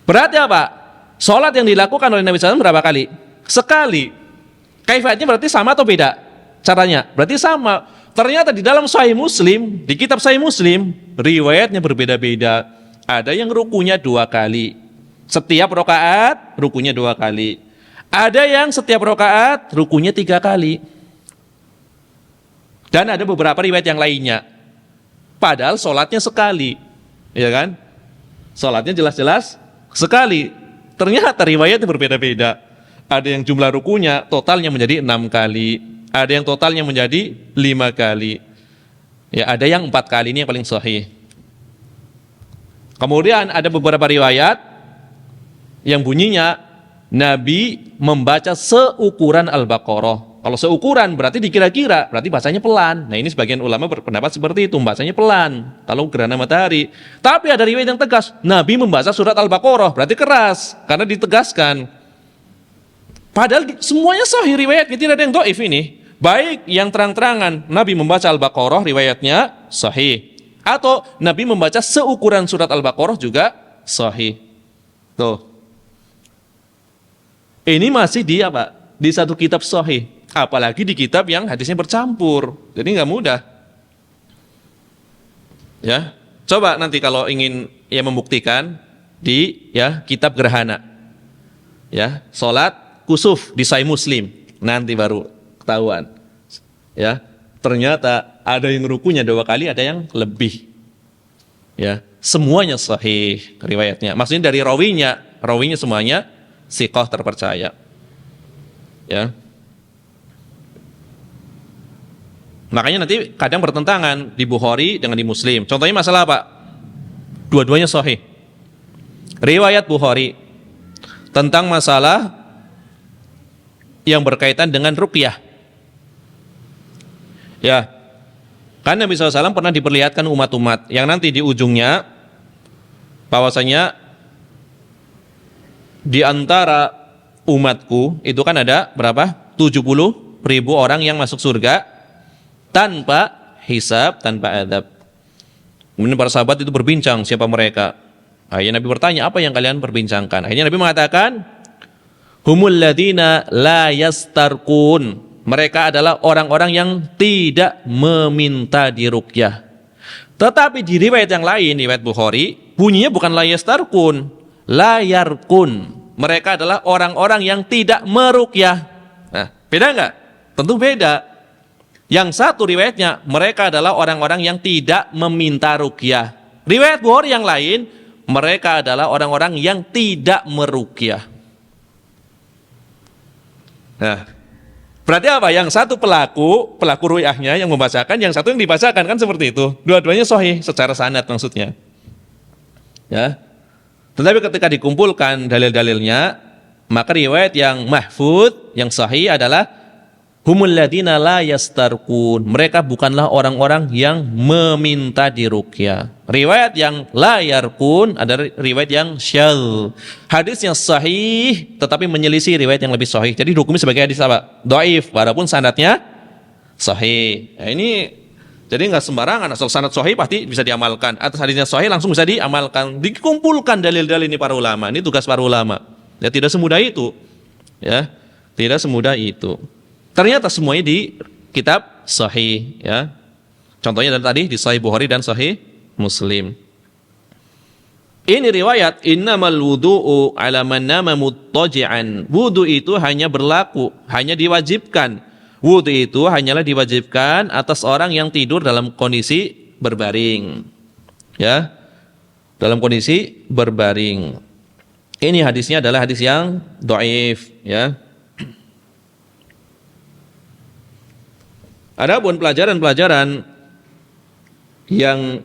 Berarti apa? Sholat yang dilakukan oleh Nabi SAW berapa kali? Sekali. Kaifiatnya berarti sama atau beda? Caranya? Berarti sama. Ternyata di dalam Sahih Muslim, di kitab Sahih Muslim, riwayatnya berbeda-beda. Ada yang rukunya 2 kali. Setiap rakaat rukunya 2 kali. Ada yang setiap rakaat rukunya 3 kali. Dan ada beberapa riwayat yang lainnya. Padahal sholatnya sekali. Ya kan? Sholatnya jelas-jelas sekali. Ternyata riwayatnya berbeda-beda. Ada yang jumlah rukunya totalnya menjadi 6 kali. Ada yang totalnya menjadi 5 kali. Ya, ada yang 4 kali, ini yang paling sahih. Kemudian ada beberapa riwayat yang bunyinya Nabi membaca seukuran Al-Baqarah. Kalau seukuran berarti dikira-kira, berarti bacanya pelan. Nah, ini sebagian ulama berpendapat seperti itu, bacanya pelan kalau gerhana matahari. Tapi ada riwayat yang tegas, Nabi membaca surat Al-Baqarah, berarti keras karena ditegaskan. Padahal semuanya sahih riwayatnya, tidak ada yang dhaif ini. Baik yang terang-terangan Nabi membaca Al-Baqarah riwayatnya sahih, atau Nabi membaca seukuran surat Al-Baqarah juga sahih. Tuh. Ini masih di apa? Di satu kitab sahih, apalagi di kitab yang hadisnya bercampur. Jadi nggak mudah. Ya, coba nanti kalau ingin ya membuktikan di ya kitab gerhana. Ya, salat kusuf di Sahih Muslim, nanti baru ketahuan. Ya, ternyata ada yang rukunya 2 kali, ada yang lebih. Ya, semuanya sahih riwayatnya. Maksudnya dari rawinya semuanya thiqah terpercaya. Ya. Makanya nanti kadang bertentangan di Bukhari dengan di Muslim. Contohnya masalah apa? Dua-duanya sahih. Riwayat Bukhari tentang masalah yang berkaitan dengan ruqyah. Ya, kan Nabi SAW pernah diperlihatkan umat-umat yang nanti di ujungnya bahwasanya di antara umatku itu kan ada berapa? 70.000 orang yang masuk surga tanpa hisab, tanpa adab. Kemudian para sahabat itu berbincang siapa mereka. Akhirnya Nabi bertanya, apa yang kalian perbincangkan? Akhirnya Nabi mengatakan, humul ladina la yastarqun. Mereka adalah orang-orang yang tidak meminta diruqyah. Tetapi di riwayat yang lain, riwayat Bukhari, bunyinya bukan la yastarqun, la yarqun. Mereka adalah orang-orang yang tidak meruqyah. Nah, beda enggak? Tentu beda. Yang satu riwayatnya, mereka adalah orang-orang yang tidak meminta ruqyah. Riwayat Bukhari yang lain, mereka adalah orang-orang yang tidak meruqyah. Nah, berarti apa? Yang satu pelaku ruqyahnya yang membacakan, yang satu yang dibacakan, kan seperti itu. Dua-duanya sahih secara sanad maksudnya. Ya. Tetapi ketika dikumpulkan dalil-dalilnya, maka riwayat yang mahfud, yang sahih adalah humul ladina la yastarqun. Mereka bukanlah orang-orang yang meminta diruqyah. Riwayat yang la yarqun ada riwayat yang syadz. Hadis yang sahih tetapi menyelisih riwayat yang lebih sahih. Jadi hukumnya sebagai hadis apa? Dhaif, walaupun sanadnya sahih. Nah, ini jadi nggak sembarangan, asal sanad sahih pasti bisa diamalkan. Atas hadisnya sahih langsung bisa diamalkan. Dikumpulkan dalil-dalil ini para ulama. Ini tugas para ulama. Ya tidak semudah itu. Ya, tidak semudah itu. Ternyata semuanya di kitab sahih, ya. Contohnya dari tadi di Sahih Bukhari dan Sahih Muslim. Ini riwayat innamal wudu'u 'ala man nama muttaji'an. Wudu itu hanya berlaku, hanya diwajibkan. Wudu itu hanyalah diwajibkan atas orang yang tidur dalam kondisi berbaring. Ya. Dalam kondisi berbaring. Ini hadisnya adalah hadis yang dhaif, ya. Adapun pelajaran-pelajaran yang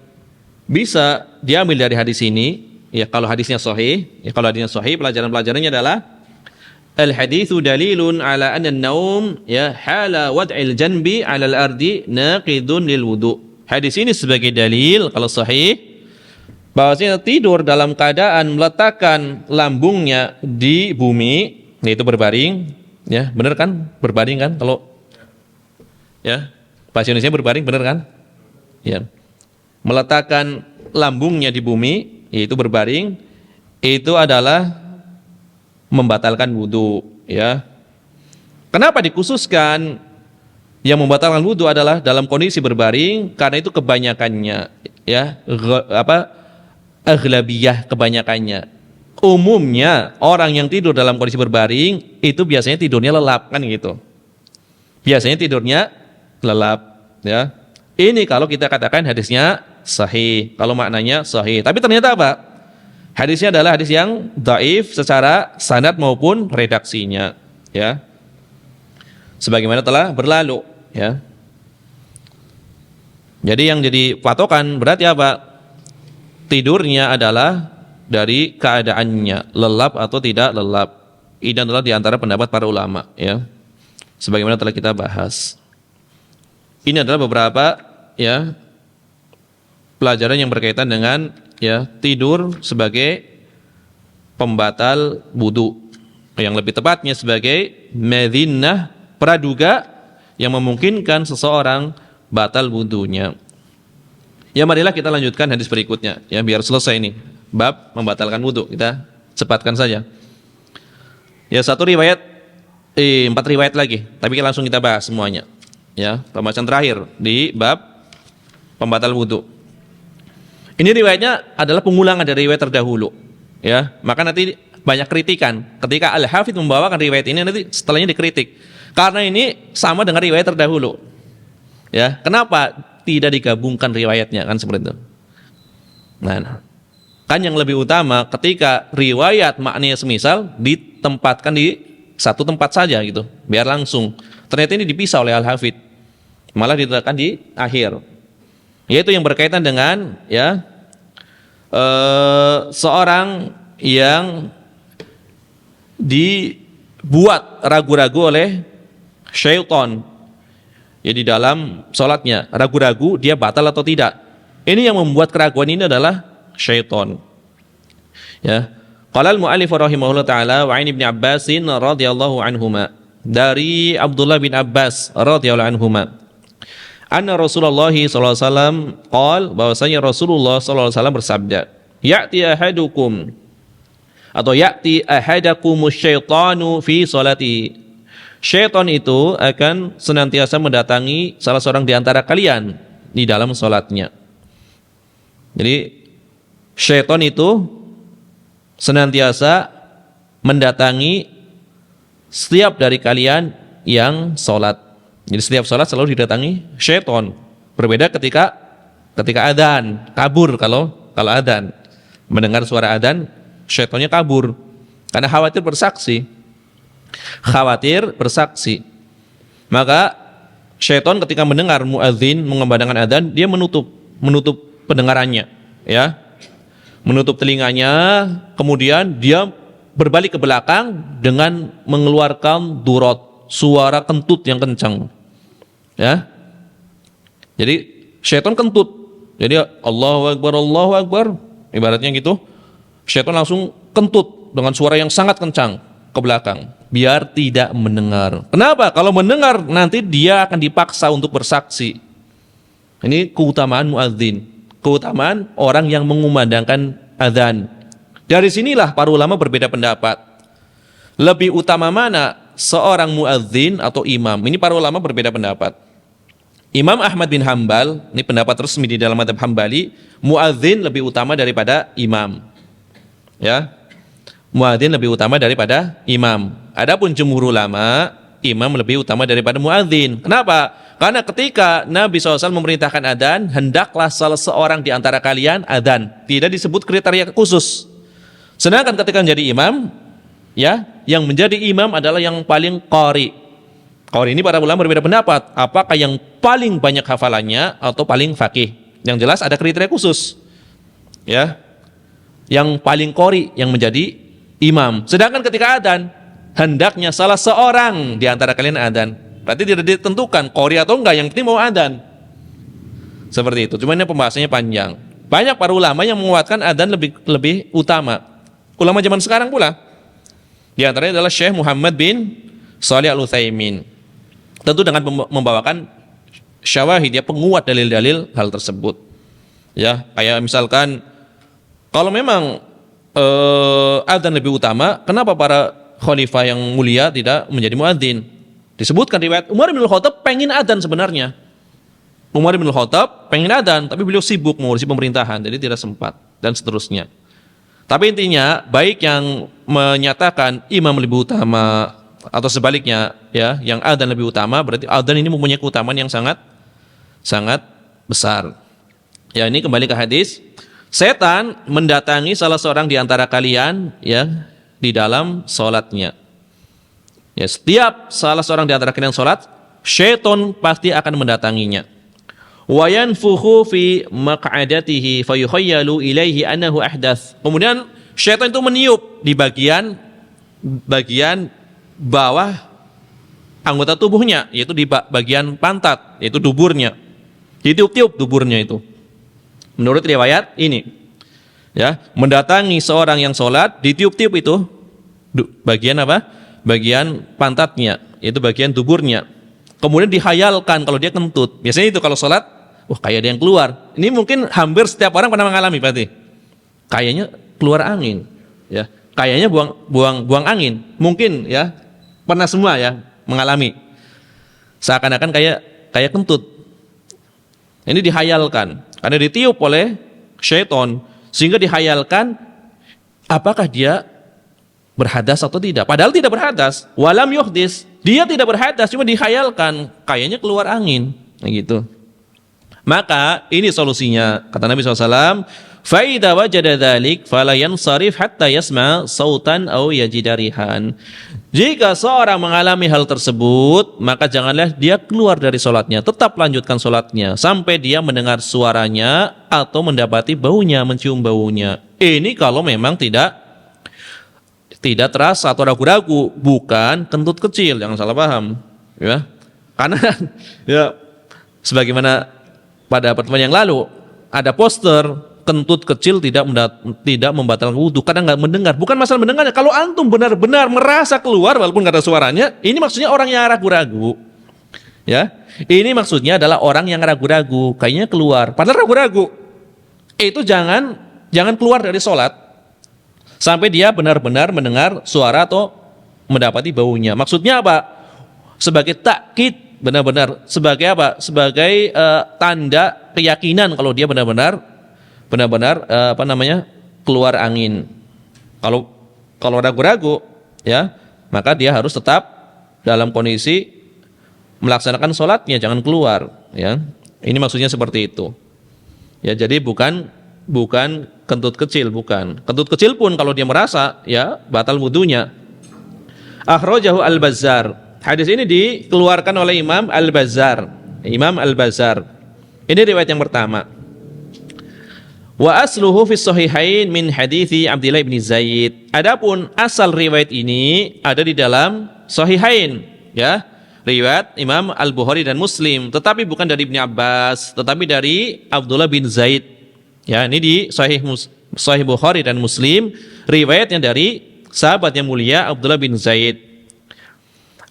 bisa diambil dari hadis ini, ya kalau hadisnya sahih, pelajaran-pelajarannya adalah al-haditsu dalilun ala anna an-naum ya hala wad'il janbi 'ala al-ardi naqidun lil wudu. Hadis ini sebagai dalil kalau sahih bahwasanya tidur dalam keadaan meletakkan lambungnya di bumi, yaitu berbaring, ya, benar kan? Berbaring kan kalau ya, bahasa Indonesia berbaring benar kan? Ya. Meletakkan lambungnya di bumi, yaitu berbaring, itu adalah membatalkan wudu, ya. Kenapa dikhususkan yang membatalkan wudu adalah dalam kondisi berbaring? Karena itu kebanyakannya, ya, aghlabiyah, kebanyakannya. Umumnya orang yang tidur dalam kondisi berbaring itu biasanya tidurnya lelap kan gitu. Biasanya tidurnya lelap, ya. Ini kalau kita katakan hadisnya sahih, kalau maknanya sahih. Tapi ternyata apa? Hadisnya adalah hadis yang dhaif secara sanad maupun redaksinya, ya. Sebagaimana telah berlalu, ya. Jadi yang jadi patokan berarti apa? Tidurnya adalah dari keadaannya, lelap atau tidak lelap. Ini adalah di antara pendapat para ulama, ya. Sebagaimana telah kita bahas. Ini adalah beberapa, ya, pelajaran yang berkaitan dengan, ya, tidur sebagai pembatal wudu. Yang lebih tepatnya sebagai madhinnah, praduga yang memungkinkan seseorang batal wudunya. Ya, marilah kita lanjutkan hadis berikutnya, ya, biar selesai ini bab membatalkan wudu, kita cepatkan saja. Ya, empat riwayat lagi, tapi langsung kita bahas semuanya. Ya, pembahasan terakhir di bab pembatal wudu. Ini riwayatnya adalah pengulangan dari riwayat terdahulu, ya. Maka nanti banyak kritikan ketika Al-Hafidz membawakan riwayat ini, nanti setelahnya dikritik karena ini sama dengan riwayat terdahulu. Ya, kenapa tidak digabungkan riwayatnya, kan seperti itu. Nah, kan yang lebih utama ketika riwayat maknanya semisal ditempatkan di satu tempat saja gitu, biar langsung. Ternyata ini dipisah oleh Al-Hafidz, malah diletakkan di akhir. Yaitu yang berkaitan dengan, ya, seorang yang dibuat ragu-ragu oleh syaitan, ya, di dalam sholatnya, ragu-ragu dia batal atau tidak. Ini yang membuat keraguan ini adalah syaitan. Ya. Qala al-mu'allif rahimahullah ta'ala wa 'an Ibnu Abbas radhiyallahu anhuma, dari Abdullah bin Abbas radhiyallahu anhuma, anna Rasulullah sallallahu alaihi wasallam qala, bahwasanya Rasulullah sallallahu alaihi wasallam bersabda, ya'ti ahadakumus syaitanu fi sholati. Syaitan itu akan senantiasa mendatangi salah seorang di antara kalian di dalam sholatnya. Jadi syaitan itu senantiasa mendatangi setiap dari kalian yang sholat. Jadi setiap sholat selalu didatangi syaitan. Berbeda ketika adzan, kabur kalau adzan. Mendengar suara adzan, syaitannya kabur karena khawatir bersaksi. Maka syaitan ketika mendengar muadzin mengumandangkan adzan, dia menutup pendengarannya, ya. Menutup telinganya, kemudian dia berbalik ke belakang dengan mengeluarkan durot, suara kentut yang kencang. Ya. Jadi syaitan kentut. Jadi Allahu Akbar, ibaratnya gitu. Syaitan langsung kentut dengan suara yang sangat kencang ke belakang biar tidak mendengar. Kenapa? Kalau mendengar nanti dia akan dipaksa untuk bersaksi. Ini keutamaan muadzin, keutamaan orang yang mengumandangkan adzan. Dari sinilah para ulama berbeda pendapat. Lebih utama mana seorang muadzin atau imam? Ini para ulama berbeda pendapat. Imam Ahmad bin Hambal, ini pendapat resmi di dalam mazhab Hambali, muadzin lebih utama daripada imam. Ya. Muadzin lebih utama daripada imam. Adapun jumhur ulama, imam lebih utama daripada muadzin. Kenapa? Karena ketika Nabi SAW memerintahkan adzan, hendaklah salah seorang di antara kalian adzan. Tidak disebut kriteria khusus. Sedangkan ketika menjadi imam, ya, yang menjadi imam adalah yang paling qari. Qari ini para ulama berbeda pendapat. Apakah yang paling banyak hafalannya atau paling faqih? Yang jelas ada kriteria khusus. Ya. Yang paling qari yang menjadi imam. Sedangkan ketika adzan, hendaknya salah seorang di antara kalian adzan. Berarti tidak ditentukan qari atau enggak, yang penting mau adzan. Seperti itu. Cuma ini pembahasannya panjang. Banyak para ulama yang menguatkan adzan lebih utama. Ulama zaman sekarang pula. Di antaranya adalah Syekh Muhammad bin Shalih Al-Utsaimin. Tentu dengan membawakan syawahid, ya, penguat dalil-dalil hal tersebut. Ya, kayak misalkan kalau memang adzan lebih utama, kenapa para khalifah yang mulia tidak menjadi muadzin? Disebutkan riwayat Umar bin Khattab pengen adzan sebenarnya. Umar bin Khattab pengen adzan, tapi beliau sibuk mengurusi pemerintahan, jadi tidak sempat, dan seterusnya. Tapi intinya, baik yang menyatakan imam lebih utama atau sebaliknya, ya, yang adzan lebih utama, berarti adzan ini mempunyai keutamaan yang sangat besar. Ya, ini kembali ke hadis. Setan mendatangi salah seorang di antara kalian, ya, di dalam salatnya. Ya, setiap salah seorang di antara kalian salat, syaitan pasti akan mendatanginya. Wa yanfukhu fi maq'adatihi fayukhayyalu ilaihi annahu ahdath. Kemudian syaitan itu meniup di bagian bawah anggota tubuhnya, yaitu di bagian pantat, yaitu duburnya. Ditiup-tiup duburnya itu. Menurut riwayat ini, ya, mendatangi seorang yang sholat, ditiup-tiup itu bagian apa? Bagian pantatnya, yaitu bagian duburnya. Kemudian dihayalkan kalau dia kentut. Biasanya itu kalau sholat, kayak ada yang keluar. Ini mungkin hampir setiap orang pernah mengalami berarti. Kayaknya keluar angin, ya. Kayaknya buang angin. Mungkin, ya, pernah semua, ya, mengalami. Seakan-akan kayak kentut. Ini dihayalkan karena ditiup oleh syaitan, sehingga dihayalkan apakah dia berhadas atau tidak. Padahal tidak berhadas. Walam yuhdis. Dia tidak berhadas, cuma dihayalkan kayaknya keluar angin, gitu. Maka ini solusinya, kata Nabi SAW, fa idza wajada dzalik fala yansarif hatta yasma sautan aw yajida rihan. Jika seorang mengalami hal tersebut, maka janganlah dia keluar dari salatnya, tetap lanjutkan salatnya sampai dia mendengar suaranya atau mendapati baunya, mencium baunya. Ini kalau memang tidak terasa atau ragu-ragu, bukan kentut kecil, jangan salah paham, ya. Karena ya sebagaimana pada pertemuan yang lalu ada poster kentut kecil tidak membatalkan wudu karena nggak mendengar. Bukan masalah mendengarnya. Kalau antum benar-benar merasa keluar walaupun nggak ada suaranya, ini maksudnya orang yang ragu-ragu, ya. Ini maksudnya adalah orang yang ragu-ragu, kayaknya keluar. Padahal ragu-ragu itu jangan keluar dari sholat sampai dia benar-benar mendengar suara atau mendapati baunya. Maksudnya apa? Sebagai takkid, benar-benar sebagai apa? Sebagai tanda keyakinan kalau dia benar-benar keluar angin. Kalau ragu-ragu, ya, maka dia harus tetap dalam kondisi melaksanakan sholatnya, jangan keluar, ya. Ini maksudnya seperti itu. Ya, jadi bukan kentut kecil, bukan. Kentut kecil pun kalau dia merasa, ya, batal wudunya. Akhrajahu Al-Bazzar. Hadis ini dikeluarkan oleh Imam Al-Bazzar. Imam Al-Bazzar. Ini riwayat yang pertama. Wa asluhu fi sahihain min hadithi Abdullah bin Zaid. Adapun asal riwayat ini ada di dalam sahihain, ya. Riwayat Imam Al-Bukhari dan Muslim, tetapi bukan dari Ibnu Abbas, tetapi dari Abdullah bin Zaid. Ya, ini di Sahih Bukhari dan Muslim, riwayatnya dari sahabat yang mulia Abdullah bin Zaid.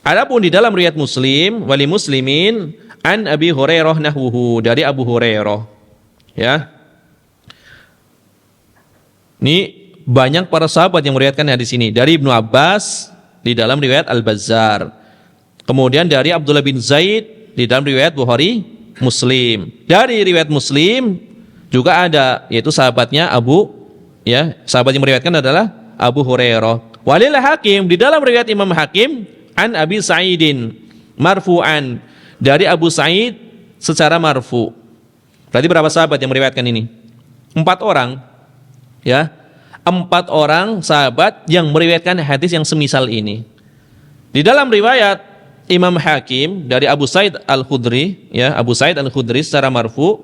Adapun di dalam riwayat Muslim, wali muslimin an Abi Hurairah nahwuhu, dari Abu Hurairah. Ya. Ini banyak para sahabat yang meriwayatkan hadis ini. Dari Ibnu Abbas di dalam riwayat Al-Bazzar. Kemudian dari Abdullah bin Zaid di dalam riwayat Bukhari Muslim. Dari riwayat Muslim juga ada, yaitu sahabatnya sahabat yang meriwayatkan adalah Abu Hurairah. Walil Hakim, di dalam riwayat Imam Hakim, an Abi Sa'idin marfu'an, dari Abu Sa'id secara marfu. Berarti berapa sahabat yang meriwayatkan ini? 4 orang. Ya, 4 orang sahabat yang meriwayatkan hadis yang semisal ini. Di dalam riwayat Imam Hakim dari Abu Sa'id Al-Khudri, ya, Abu Sa'id Al-Khudri secara marfu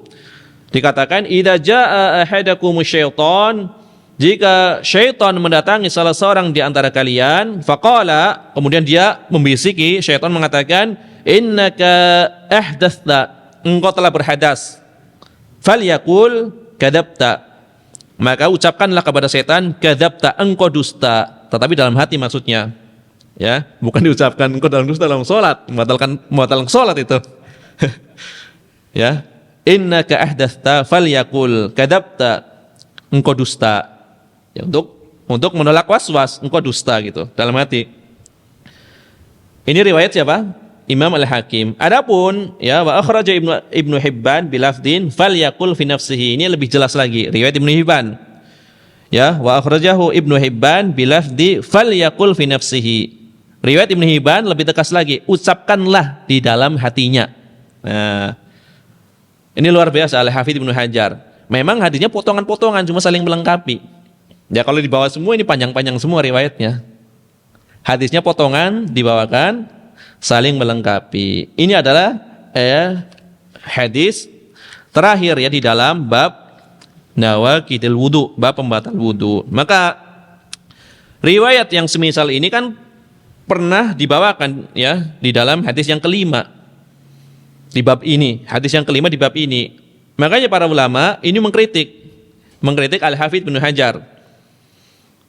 dikatakan, idza jaa ahadakumus syaitan, jika syaitan mendatangi salah seorang di antara kalian, faqala, kemudian dia membisiki, syaitan mengatakan, innaka ahdathta, engkau telah berhadas. falyaqul kadzabta. Maka ucapkanlah kepada setan, kadzabta, engkau dusta. Tetapi dalam hati maksudnya. Ya, bukan diucapkan engkau dalam dusta dalam salat, membatalkan salat itu. Ya, innaka ahdatsta falyaqul kadzabta, engkau dusta. Ya, untuk menolak waswas, engkau dusta gitu dalam hati. Ini riwayat siapa? Imam Al-Hakim. Adapun ya wa akhraja Ibnu Hibban bilafdin falyaqul fi nafsihi. Ini lebih jelas lagi riwayat Ibnu Hibban. Ya, wa akhrajahu Ibnu Hibban bilafdi falyaqul fi nafsihi. Riwayat Ibnu Hibban lebih tegas lagi, ucapkanlah di dalam hatinya. Nah, ini luar biasa Al-Hafidz Ibnu Hajar. Memang hadisnya potongan-potongan cuma saling melengkapi. Ya kalau dibawa semua ini panjang-panjang semua riwayatnya. Hadisnya potongan dibawakan saling melengkapi. Ini adalah hadis terakhir ya di dalam bab nawaqidil wudu, bab pembatal wudu. Maka riwayat yang semisal ini kan pernah dibawakan ya di dalam hadis yang kelima di bab ini, hadis yang kelima di bab ini. Makanya para ulama ini mengkritik Al-Hafidz Ibnu Hajar.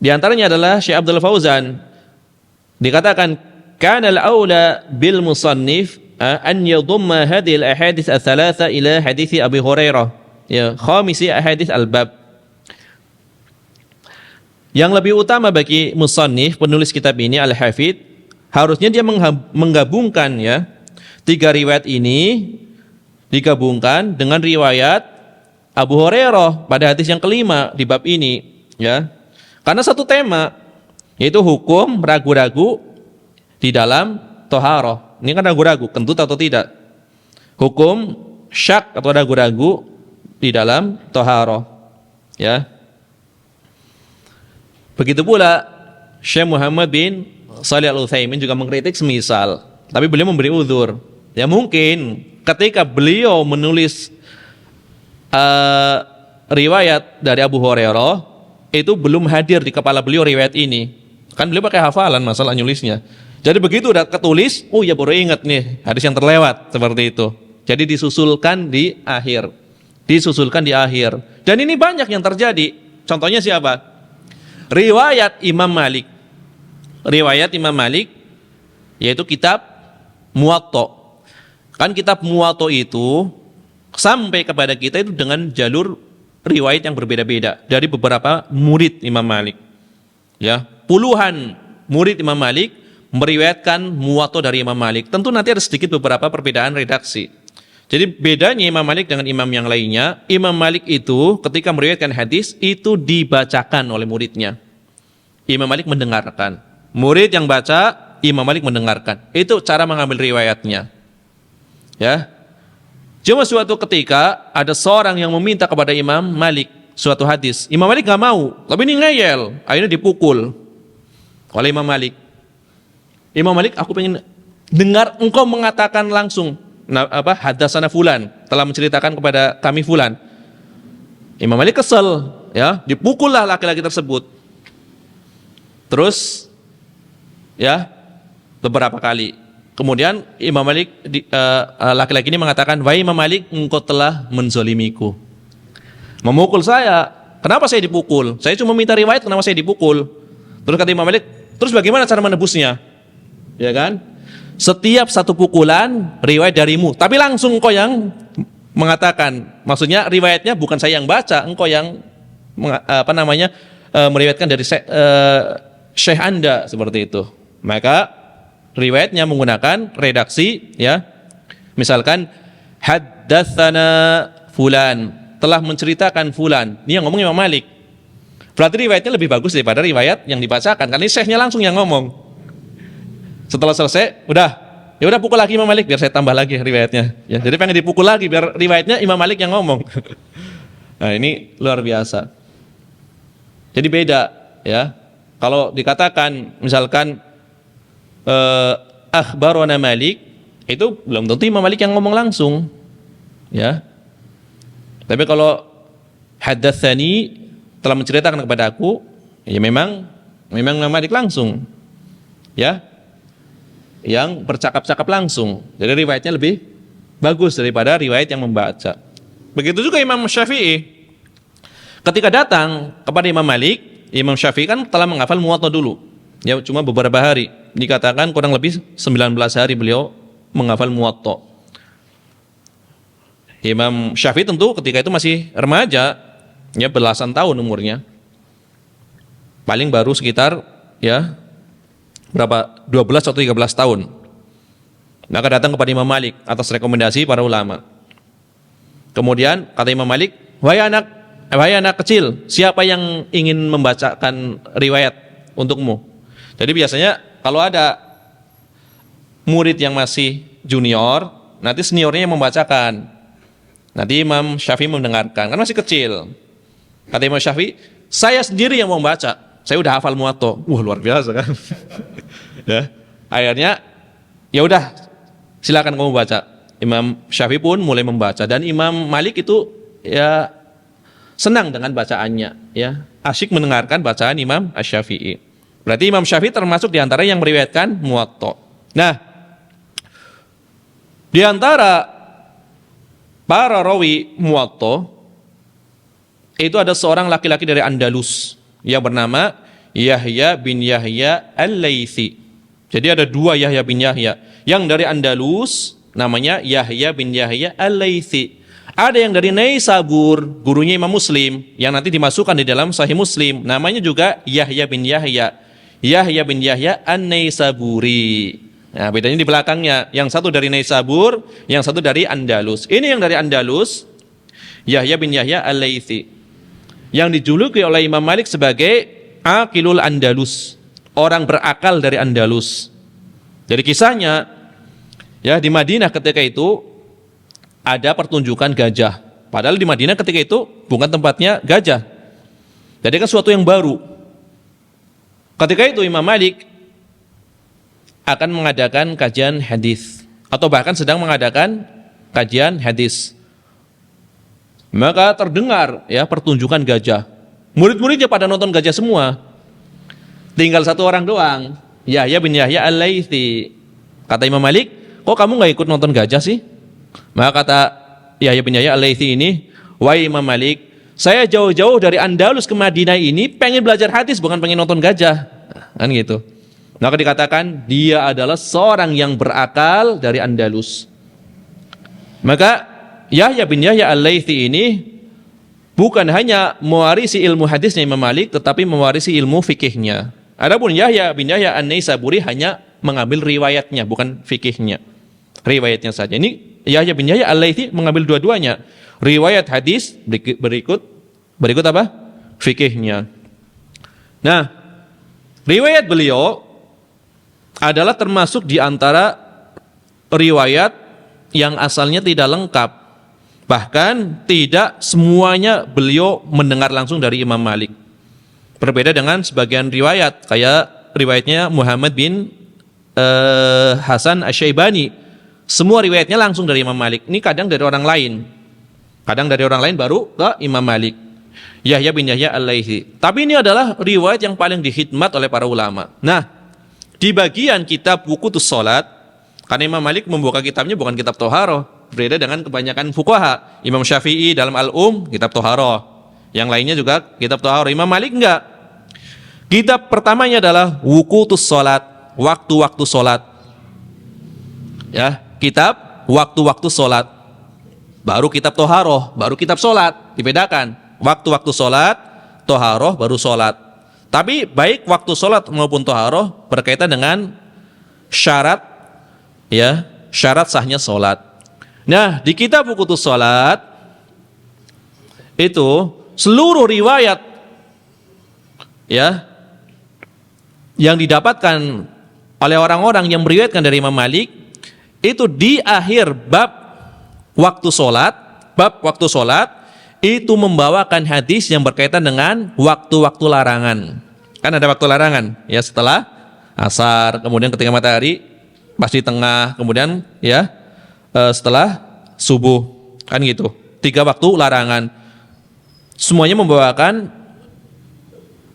Di antaranya adalah Syekh Abdul Fauzan. Dikatakan kana al-aula bil musannif an yadhumma hadhihi al-ahadits ats-tsalatsa ila hadits Abi Hurairah ya khamisi ahadits al-bab. Yang lebih utama bagi musannif penulis kitab ini Al-Hafidz harusnya dia menggabungkan ya tiga riwayat ini digabungkan dengan riwayat Abu Hurairah pada hadis yang kelima di bab ini ya. Karena satu tema yaitu hukum ragu-ragu di dalam toharoh. Ini kan ragu-ragu, kentut atau tidak. Hukum syak atau ragu-ragu di dalam toharoh. Ya. Begitu pula Syekh Muhammad bin Shalih Al-Utsaimin juga mengkritik semisal, tapi beliau memberi uzur. Ya mungkin ketika beliau menulis riwayat dari Abu Hurairah itu belum hadir di kepala beliau riwayat ini. Kan beliau pakai hafalan masalah nulisnya. Jadi begitu udah ketulis, oh ya baru ingat nih hadis yang terlewat seperti itu. Jadi disusulkan di akhir. Dan ini banyak yang terjadi. Contohnya siapa? Riwayat Imam Malik yaitu kitab Muwatta. Kan kitab Muwatta itu sampai kepada kita itu dengan jalur riwayat yang berbeda-beda dari beberapa murid Imam Malik. Ya, puluhan murid Imam Malik meriwayatkan Muwatta dari Imam Malik. Tentu nanti ada sedikit beberapa perbedaan redaksi. Jadi bedanya Imam Malik dengan imam yang lainnya, Imam Malik itu ketika meriwayatkan hadis itu dibacakan oleh muridnya. Imam Malik mendengarkan. Murid yang baca, Imam Malik mendengarkan. Itu cara mengambil riwayatnya. Ya. Cuma suatu ketika ada seorang yang meminta kepada Imam Malik suatu hadis. Imam Malik nggak mau, tapi ini ngeyel. Akhirnya dipukul oleh Imam Malik. Imam Malik, aku pengen dengar engkau mengatakan langsung, hadatsana fulan, telah menceritakan kepada kami fulan. Imam Malik kesel, ya, dipukullah laki-laki tersebut. Terus, ya, beberapa kali. Kemudian Imam Malik, laki-laki ini mengatakan, wahai Imam Malik, engkau telah menzolimiku. Memukul saya. Kenapa saya dipukul? Saya cuma minta riwayat, kenapa saya dipukul? Terus kata Imam Malik, terus bagaimana cara menebusnya? Ya kan? Setiap satu pukulan, riwayat darimu. Tapi langsung engkau yang mengatakan. Maksudnya riwayatnya bukan saya yang baca, engkau yang meriwayatkan dari Syekh Anda, seperti itu. Maka riwayatnya menggunakan redaksi, ya, misalkan haddatsana fulan, telah menceritakan fulan. Ini yang ngomong Imam Malik. Berarti riwayatnya lebih bagus daripada riwayat yang dibacakan, karena ini syekhnya langsung yang ngomong. Setelah selesai, ya udah pukul lagi Imam Malik biar saya tambah lagi riwayatnya. Ya, jadi pengen dipukul lagi biar riwayatnya Imam Malik yang ngomong. Nah ini luar biasa. Jadi beda, ya. Kalau dikatakan misalkan akhbarana Malik, itu belum tentu Imam Malik yang ngomong langsung, ya. Tapi kalau haddatsani, telah menceritakan kepada aku, ya memang Imam Malik langsung, ya, yang bercakap-cakap langsung. Jadi riwayatnya lebih bagus daripada riwayat yang membaca. Begitu juga Imam Syafi'i. Ketika datang kepada Imam Malik, Imam Syafi'i kan telah menghafal Muwatta dulu. Ya, cuma beberapa hari. Dikatakan kurang lebih 19 hari beliau menghafal Muwatta. Imam Syafi'i tentu ketika itu masih remaja, ya belasan tahun umurnya. Paling baru sekitar ya berapa 12 atau 13 tahun. Maka datang kepada Imam Malik atas rekomendasi para ulama. Kemudian kata Imam Malik, wahai anak kecil, siapa yang ingin membacakan riwayat untukmu? Jadi biasanya kalau ada murid yang masih junior, nanti seniornya yang membacakan. Nanti Imam Syafi'i mendengarkan, kan masih kecil. Kata Imam Syafi'i, saya sendiri yang mau membaca. Saya udah hafal Muwatta. Wah, luar biasa kan. Ya. Akhirnya ya udah, silakan kamu baca. Imam Syafi'i pun mulai membaca dan Imam Malik itu ya senang dengan bacaannya, ya. Asyik mendengarkan bacaan Imam Asy-Syafi'i. Berarti Imam Syafi'i termasuk di antara yang meriwayatkan Muwatta. Nah, di antara para rawi Muwatta itu ada seorang laki-laki dari Andalus yang bernama Yahya bin Yahya Al-Laitsi. Jadi ada dua Yahya bin Yahya. Yang dari Andalus namanya Yahya bin Yahya Al-Laitsi. Ada yang dari Naisabur, gurunya Imam Muslim, yang nanti dimasukkan di dalam Sahih Muslim. Namanya juga Yahya bin Yahya. Yahya bin Yahya An-Naisaburi. Nah, bedanya di belakangnya. Yang satu dari Naisabur, yang satu dari Andalus. Ini yang dari Andalus, Yahya bin Yahya Al-Laitsi, yang dijuluki oleh Imam Malik sebagai Aqilul Andalus, orang berakal dari Andalus. Jadi kisahnya, ya di Madinah ketika itu ada pertunjukan gajah. Padahal di Madinah ketika itu bukan tempatnya gajah. Jadi kan suatu yang baru. Ketika itu Imam Malik akan mengadakan kajian hadis atau bahkan sedang mengadakan kajian hadis. Maka terdengar ya pertunjukan gajah. Murid-muridnya pada nonton gajah semua. Tinggal satu orang doang, Yahya bin Yahya Al-Laitsi. Kata Imam Malik, kok kamu nggak ikut nonton gajah sih? Maka kata Yahya bin Yahya Al-Laitsi ini, wahai Imam Malik, saya jauh-jauh dari Andalus ke Madinah ini pengen belajar hadis, bukan pengen nonton gajah. Kan gitu. Maka dikatakan dia adalah seorang yang berakal dari Andalus. Maka Yahya bin Yahya Al-Laitsi ini bukan hanya mewarisi ilmu hadisnya Imam Malik, tetapi mewarisi ilmu fikihnya. Adapun Yahya bin Yahya An-Naisaburi hanya mengambil riwayatnya, bukan fikihnya. Riwayatnya saja. Ini Yahya bin Yahya Al-Laitsi mengambil dua-duanya. Riwayat hadis berikut apa? Fikihnya. Nah, riwayat beliau adalah termasuk di antara riwayat yang asalnya tidak lengkap. Bahkan tidak semuanya beliau mendengar langsung dari Imam Malik. Berbeda dengan sebagian riwayat, kayak riwayatnya Muhammad bin Hasan Asy-Syaibani. Semua riwayatnya langsung dari Imam Malik. Ini kadang dari orang lain. Kadang dari orang lain baru ke Imam Malik. Yahya bin Yahya Al-Laitsi. Tapi ini adalah riwayat yang paling dihikmat oleh para ulama. Nah, di bagian kitab Wuqutus Shalat, karena Imam Malik membuka kitabnya bukan kitab Toharoh, berbeda dengan kebanyakan fuqaha. Imam Syafi'i dalam Al-Um, kitab Toharoh. Yang lainnya juga kitab Toharoh. Imam Malik enggak. Kitab pertamanya adalah Wuqutus Shalat, waktu-waktu sholat. Ya, kitab waktu-waktu sholat. Baru kitab Toharoh, baru kitab sholat. Dibedakan. Waktu-waktu sholat, Toharoh, baru sholat. Tapi baik waktu sholat maupun toharoh berkaitan dengan syarat, ya, syarat sahnya sholat. Nah, di kitab Wuqutus Shalat itu seluruh riwayat, ya, yang didapatkan oleh orang-orang yang meriwayatkan dari Imam Malik itu di akhir bab waktu sholat itu membawakan hadis yang berkaitan dengan waktu-waktu larangan. Kan ada waktu larangan, ya, setelah asar, kemudian ketika matahari pas di tengah, kemudian ya setelah subuh, kan gitu. 3 waktu larangan. Semuanya membawakan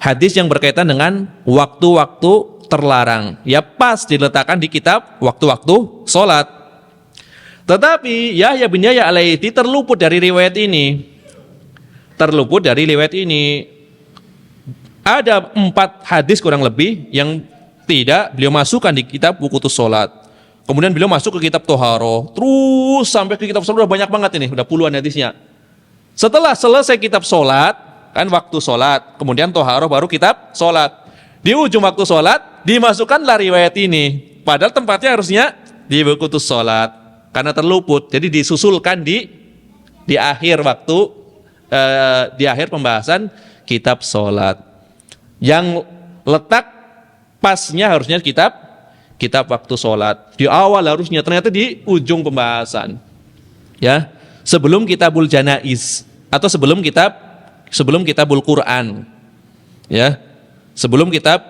hadis yang berkaitan dengan waktu-waktu terlarang. Ya pas diletakkan di kitab waktu-waktu sholat. Tetapi Yahya bin Yahya al-Laitsi terluput dari riwayat ini. Terluput dari riwayat ini. Ada 4 hadis kurang lebih yang tidak beliau masukkan di kitab Wuqutus Shalat. Kemudian beliau masuk ke kitab Toharo, terus sampai ke kitab Shalat, udah banyak banget ini, udah puluhan hadisnya. Setelah selesai kitab Shalat, kan waktu Shalat, kemudian Toharo baru kitab Shalat. Di ujung waktu Shalat dimasukkanlah riwayat ini. Padahal tempatnya harusnya di Wuqutus Shalat, karena terluput. Jadi disusulkan di akhir waktu, di akhir pembahasan kitab Shalat. Yang letak pasnya harusnya kitab waktu sholat. Di awal harusnya, ternyata di ujung pembahasan. Ya, sebelum kitabul janaiz atau sebelum kitabul Quran. Ya, sebelum kitab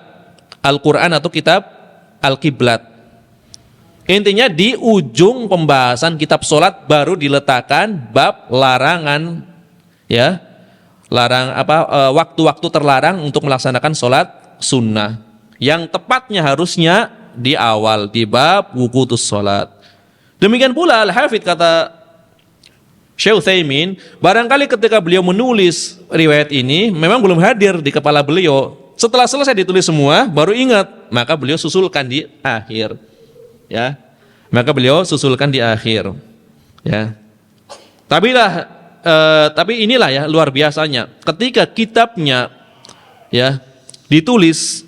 Al-Quran atau kitab Al-Qiblat. Intinya di ujung pembahasan kitab sholat baru diletakkan bab larangan, ya, waktu-waktu terlarang untuk melaksanakan sholat sunnah. Yang tepatnya harusnya di awal, di bab Wuqutus Shalat. Demikian pula Al-Hafidz kata Syekh Utsaimin, barangkali ketika beliau menulis riwayat ini memang belum hadir di kepala beliau. Setelah selesai ditulis semua baru ingat, maka beliau susulkan di akhir. Ya. Maka beliau susulkan di akhir. Ya. Tapi inilah ya luar biasanya, ketika kitabnya ya ditulis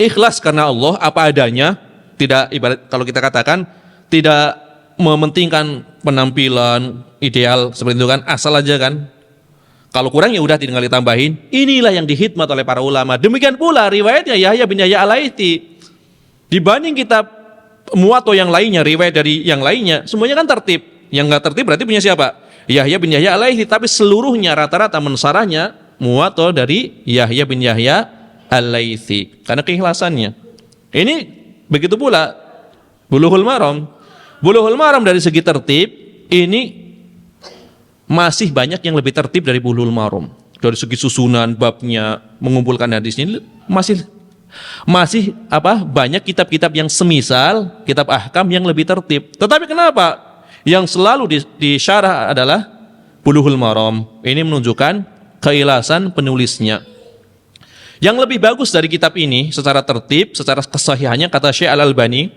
ikhlas karena Allah apa adanya, tidak ibarat kalau kita katakan tidak mementingkan penampilan ideal seperti itu kan, asal aja kan. Kalau kurang ya udah tinggal ditambahin. Inilah yang dihikmat oleh para ulama. Demikian pula riwayatnya Yahya bin Yahya al-Laitsi dibanding kitab Muwatta yang lainnya, riwayat dari yang lainnya semuanya kan tertib. Yang enggak tertib berarti punya siapa? Yahya bin Yahya al-Laitsi, tapi seluruhnya rata-rata mensarahnya Muwatta dari Yahya bin Yahya al-Laitsi karena keikhlasannya. Ini begitu pula Bulughul Maram. Bulughul Maram dari segi tertib ini masih banyak yang lebih tertib dari Bulughul Maram. Dari segi susunan babnya, mengumpulkan hadisnya masih banyak kitab-kitab yang semisal kitab ahkam yang lebih tertib. Tetapi kenapa yang selalu disyarah adalah Bulughul Maram? Ini menunjukkan keikhlasan penulisnya. Yang lebih bagus dari kitab ini secara tertib, secara kesahihannya, kata Syekh Al-Albani,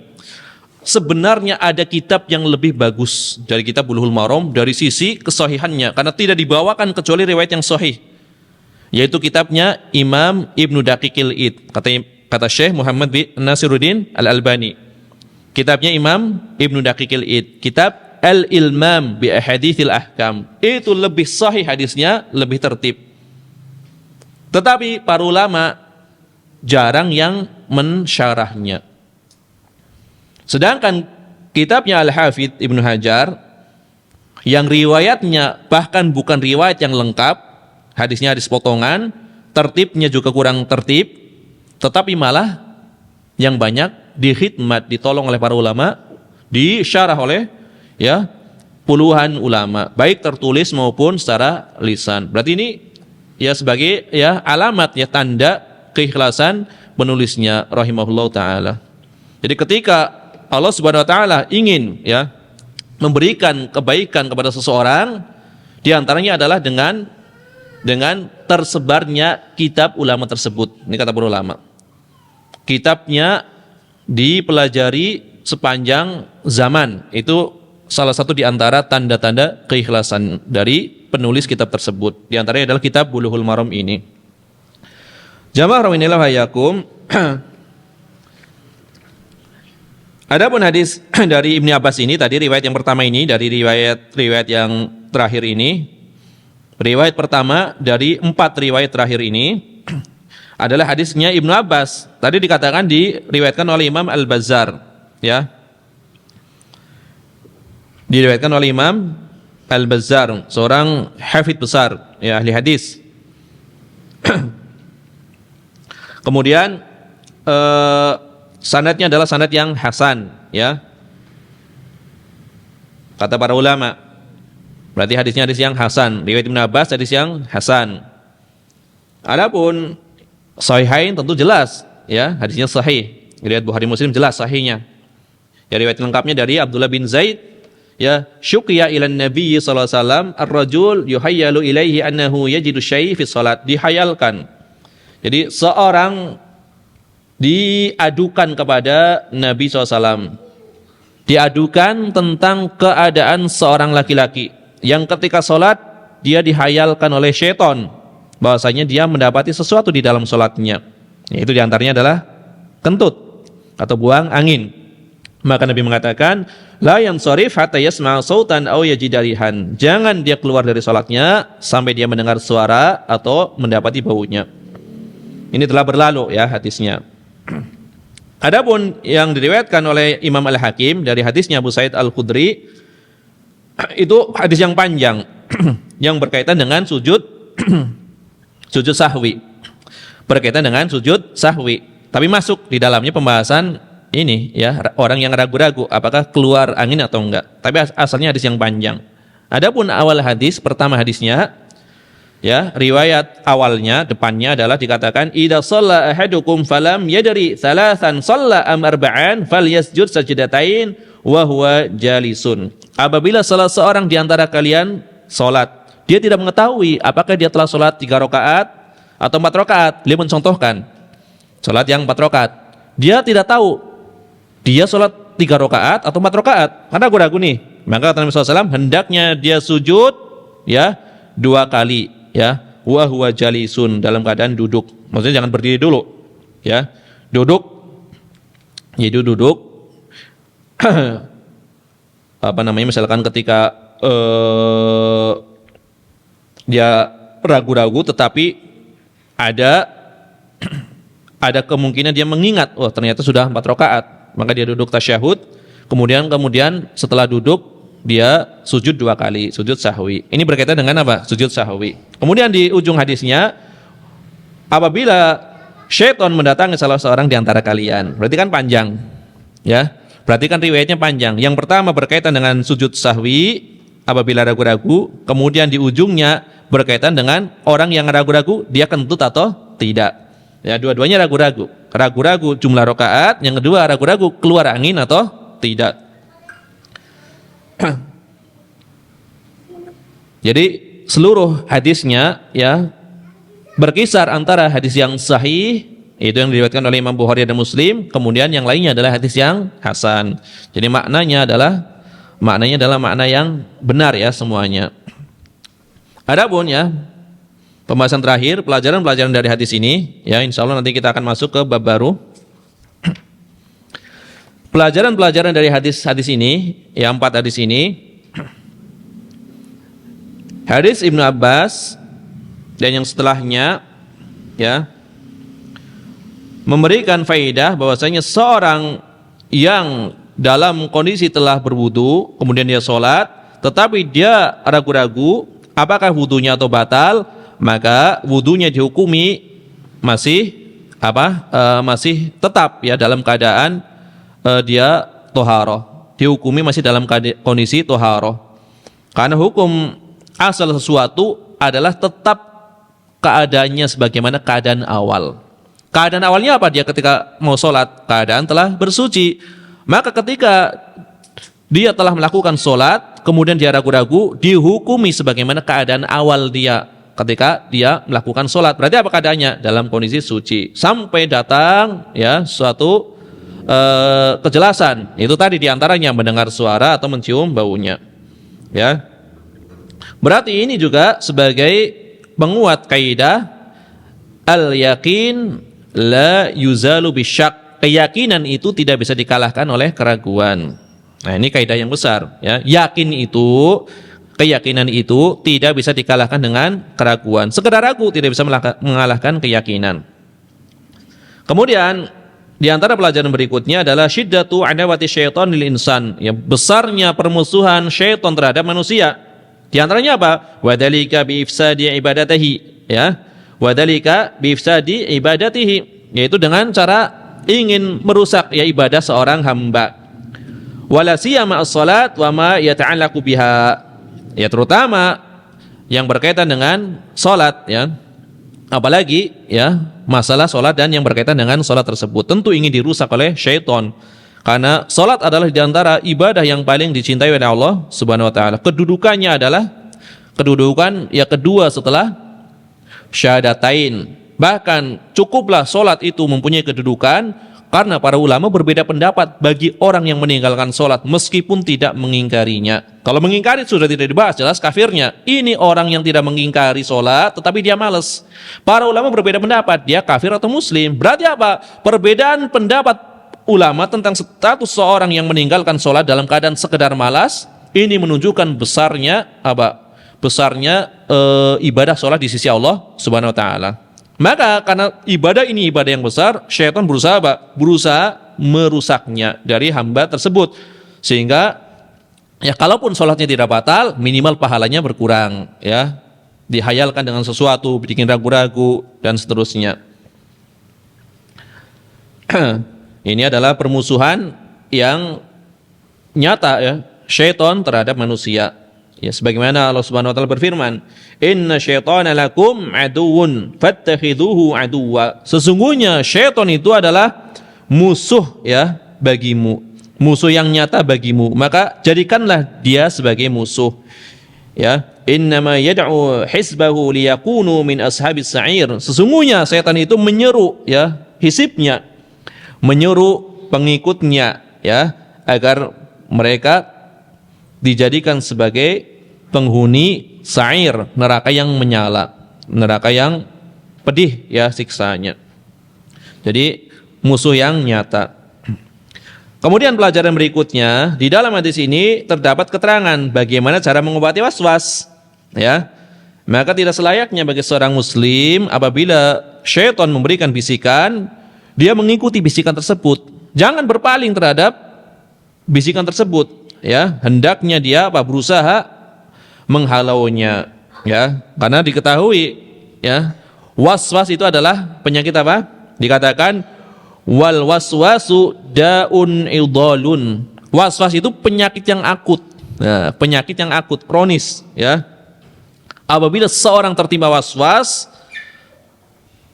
sebenarnya ada kitab yang lebih bagus dari kitab Bulughul Maram dari sisi kesahihannya, karena tidak dibawakan kecuali riwayat yang sahih, yaitu kitabnya Imam Ibnu Daqiqil Id, kata Syekh Muhammad bin Nasiruddin Al-Albani. Kitabnya Imam Ibnu Daqiqil Id, kitab Al-Ilmam bi Ahaditsil Ahkam, itu lebih sahih hadisnya, lebih tertib. Tetapi para ulama jarang yang mensyarahnya. Sedangkan kitabnya Al-Hafidz Ibnu Hajar yang riwayatnya bahkan bukan riwayat yang lengkap, hadisnya hadis potongan, tertibnya juga kurang tertib, tetapi malah yang banyak dihikmat, ditolong oleh para ulama, disyarah oleh ya puluhan ulama, baik tertulis maupun secara lisan. Berarti ini ya sebagai ya alamat, ya tanda keikhlasan penulisnya rahimahullah taala. Jadi ketika Allah Subhanahu wa taala ingin ya memberikan kebaikan kepada seseorang, di antaranya adalah dengan tersebarnya kitab ulama tersebut. Ini kata para ulama. Kitabnya dipelajari sepanjang zaman. Itu salah satu di antara tanda-tanda keikhlasan dari penulis kitab tersebut. Di antaranya adalah kitab Bulughul Maram ini. Jamaah rahimahillah hayakum. Adapun hadis dari Ibnu Abbas ini tadi, riwayat yang pertama ini dari riwayat yang terakhir ini. Riwayat pertama dari 4 riwayat terakhir ini adalah hadisnya Ibnu Abbas. Tadi dikatakan diriwayatkan oleh Imam Al-Bazzar, ya. Diriwayatkan oleh Imam Al-Bazzar, seorang hafidz besar, ya, ahli hadis. Kemudian sanadnya adalah sanad yang hasan, ya. Kata para ulama, berarti hadisnya hadis yang hasan. Riwayat Ibnu Abbas hadis yang hasan. Adapun sahihain tentu jelas, ya, hadisnya sahih. Riwayat Bukhari Muslim jelas sahihnya. Ya, riwayat lengkapnya dari Abdullah bin Zaid ya, syuqiya ila Nabi sallallahu alaihi wasallam ar-rajul yuhayyalu ilaihi annahu yajidu syai' fi salat. Dihayalkan. Jadi seorang diadukan kepada Nabi SAW. Diadukan tentang keadaan seorang laki-laki yang ketika sholat dia dihayalkan oleh syaitan bahwasanya dia mendapati sesuatu di dalam sholatnya. Itu diantaranya adalah kentut atau buang angin. Maka Nabi mengatakan, la yansharif hatta yasma'a sautan aw yajida rihan. Jangan dia keluar dari sholatnya sampai dia mendengar suara atau mendapati baunya. Ini telah berlalu ya hadisnya. Adapun yang diriwayatkan oleh Imam Al-Hakim dari hadisnya Abu Sa'id Al-Khudri, itu hadis yang panjang yang berkaitan dengan sujud sujud sahwi. Berkaitan dengan sujud sahwi. Tapi masuk di dalamnya pembahasan ini ya, orang yang ragu-ragu apakah keluar angin atau enggak. Tapi asalnya hadis yang panjang. Adapun awal hadis, pertama hadisnya ya, riwayat awalnya depannya adalah dikatakan idza shalla ahadukum falam yadri thalathan shalla am arba'an falyasjud sajdatain wa huwa jalisun. Apabila salah seorang di antara kalian salat, dia tidak mengetahui apakah dia telah salat 3 rakaat atau 4 rakaat. Dia mencontohkan salat yang 4 rakaat. Dia tidak tahu dia salat 3 rakaat atau 4 rakaat karena ragu-ragu nih. Maka kata Nabi SAW, hendaknya dia sujud ya 2 kali. Ya, wa huwa jalisun, dalam keadaan duduk. Maksudnya jangan berdiri dulu. Ya. Duduk. Yaitu duduk apa namanya, misalkan ketika dia ragu-ragu tetapi ada kemungkinan dia mengingat, oh ternyata sudah 4 rakaat, maka dia duduk tasyahud, kemudian setelah duduk dia sujud 2 kali, sujud sahwi. Ini berkaitan dengan apa? Sujud sahwi. Kemudian di ujung hadisnya, apabila syaitan mendatangi salah seorang di antara kalian, berarti kan panjang, ya. Berarti kan riwayatnya panjang. Yang pertama berkaitan dengan sujud sahwi, apabila ragu-ragu. Kemudian di ujungnya berkaitan dengan orang yang ragu-ragu, dia kentut atau tidak. Ya, dua-duanya ragu-ragu. Ragu-ragu jumlah rakaat, yang kedua ragu-ragu keluar angin atau tidak. Jadi seluruh hadisnya ya berkisar antara hadis yang sahih, itu yang diriwayatkan oleh Imam Bukhari dan Muslim, kemudian yang lainnya adalah hadis yang hasan. Jadi maknanya adalah makna yang benar ya semuanya. Adapun ya pembahasan terakhir, pelajaran-pelajaran dari hadis ini ya, insyaallah nanti kita akan masuk ke bab baru. Pelajaran-pelajaran dari hadis-hadis ini, ya 4 hadis ini. Hadis Ibnu Abbas dan yang setelahnya ya memberikan faedah bahwasanya seorang yang dalam kondisi telah berwudu, kemudian dia sholat, tetapi dia ragu-ragu apakah wudunya atau batal, maka wudunya dihukumi masih masih tetap ya dalam keadaan dia toharoh, dihukumi masih dalam kondisi toharoh. Karena hukum asal sesuatu adalah tetap keadaannya sebagaimana keadaan awal. Keadaan awalnya apa? Dia ketika mau sholat, keadaan telah bersuci. Maka ketika dia telah melakukan sholat, kemudian dia ragu-ragu, dihukumi sebagaimana keadaan awal dia ketika dia melakukan sholat. Berarti apa keadaannya? Dalam kondisi suci. Sampai datang ya suatu kejelasan, itu tadi diantaranya mendengar suara atau mencium baunya ya. Berarti ini juga sebagai penguat kaidah al-yakin la yuzalu bisyak, keyakinan itu tidak bisa dikalahkan oleh keraguan. Nah ini kaidah yang besar ya. Keyakinan itu tidak bisa dikalahkan dengan keraguan. Sekedar ragu tidak bisa mengalahkan keyakinan. Kemudian di antara pelajaran berikutnya adalah syiddatu adawati syaitan lil insan, ya besarnya permusuhan syaitan terhadap manusia. Di antaranya apa? Wadzalika bi ifsadi ibadatihi, ya. Wadzalika bi ifsadi ibadatihi, yaitu dengan cara ingin merusak ya ibadah seorang hamba. Wala siyama as-salat wa ma yata'allaqu biha. Ya terutama yang berkaitan dengan salat ya. Apalagi ya masalah sholat dan yang berkaitan dengan sholat tersebut tentu ingin dirusak oleh syaitan. Karena salat adalah di antara ibadah yang paling dicintai oleh Allah Subhanahu wa taala. Kedudukannya adalah kedudukan yang kedua setelah syahadatain. Bahkan cukuplah salat itu mempunyai kedudukan, karena para ulama berbeda pendapat bagi orang yang meninggalkan salat meskipun tidak mengingkarinya. Kalau mengingkari sudah tidak dibahas, jelas kafirnya. Ini orang yang tidak mengingkari salat tetapi dia malas. Para ulama berbeda pendapat, dia kafir atau muslim. Berarti apa? Perbedaan pendapat ulama tentang status seorang yang meninggalkan salat dalam keadaan sekedar malas ini menunjukkan besarnya ibadah salat di sisi Allah Subhanahu wa taala. Maka karena ibadah ini ibadah yang besar, syaitan berusaha apa? Berusaha merusaknya dari hamba tersebut. Sehingga ya kalaupun sholatnya tidak batal, minimal pahalanya berkurang, ya. Dihayalkan dengan sesuatu, bikin ragu-ragu dan seterusnya. Ini adalah permusuhan yang nyata, ya, syaitan terhadap manusia. Ya, sebagaimana Allah Subhanahu wa taala berfirman, "Inna syaitana lakum aduwwun fattakhidhuhu aduwwa." Sesungguhnya syaitan itu adalah musuh, ya, bagimu. Musuh yang nyata bagimu, maka jadikanlah dia sebagai musuh. Ya, innama yad'u hisbahu liyakunu min ashabis sa'ir. Sesungguhnya syaitan itu menyeru, ya, hisibnya, menyeru pengikutnya, ya, agar mereka dijadikan sebagai penghuni sa'ir, neraka yang menyala, neraka yang pedih, ya, siksanya. Jadi musuh yang nyata. Kemudian pelajaran berikutnya, di dalam hadis ini terdapat keterangan bagaimana cara mengobati waswas, ya. Maka tidak selayaknya bagi seorang muslim apabila syaitan memberikan bisikan, dia mengikuti bisikan tersebut. Jangan berpaling terhadap bisikan tersebut, ya. Hendaknya dia berusaha menghalaunya, ya, karena diketahui, ya, waswas itu adalah penyakit apa? Dikatakan wal waswasu daun idalun. Waswas itu penyakit yang akut, nah, penyakit yang akut, kronis, ya. Apabila seorang tertimpa waswas,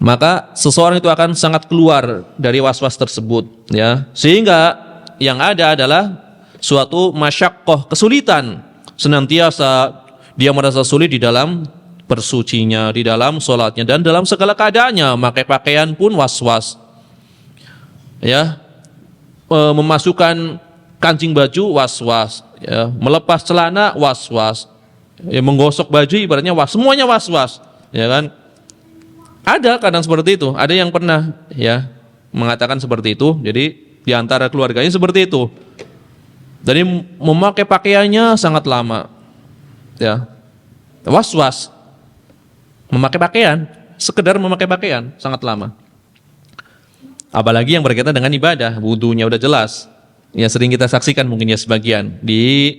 maka seseorang itu akan sangat keluar dari waswas tersebut, ya. Sehingga yang ada adalah suatu masyaqqah, kesulitan. Senantiasa dia merasa sulit di dalam bersucinya, di dalam sholatnya, dan dalam segala keadaannya. Memakai pakaian pun was-was, ya, memasukkan kancing baju was-was, ya, melepas celana was-was, ya, menggosok baju ibaratnya semuanya was-was, ya kan. Ada kadang seperti itu, ada yang pernah, ya, mengatakan seperti itu. Jadi di antara keluarganya seperti itu. Jadi memakai pakaiannya sangat lama, ya, was-was, memakai pakaian, sekedar memakai pakaian sangat lama. Apalagi yang berkaitan dengan ibadah, wudunya udah jelas, ya, sering kita saksikan mungkin, ya, sebagian di,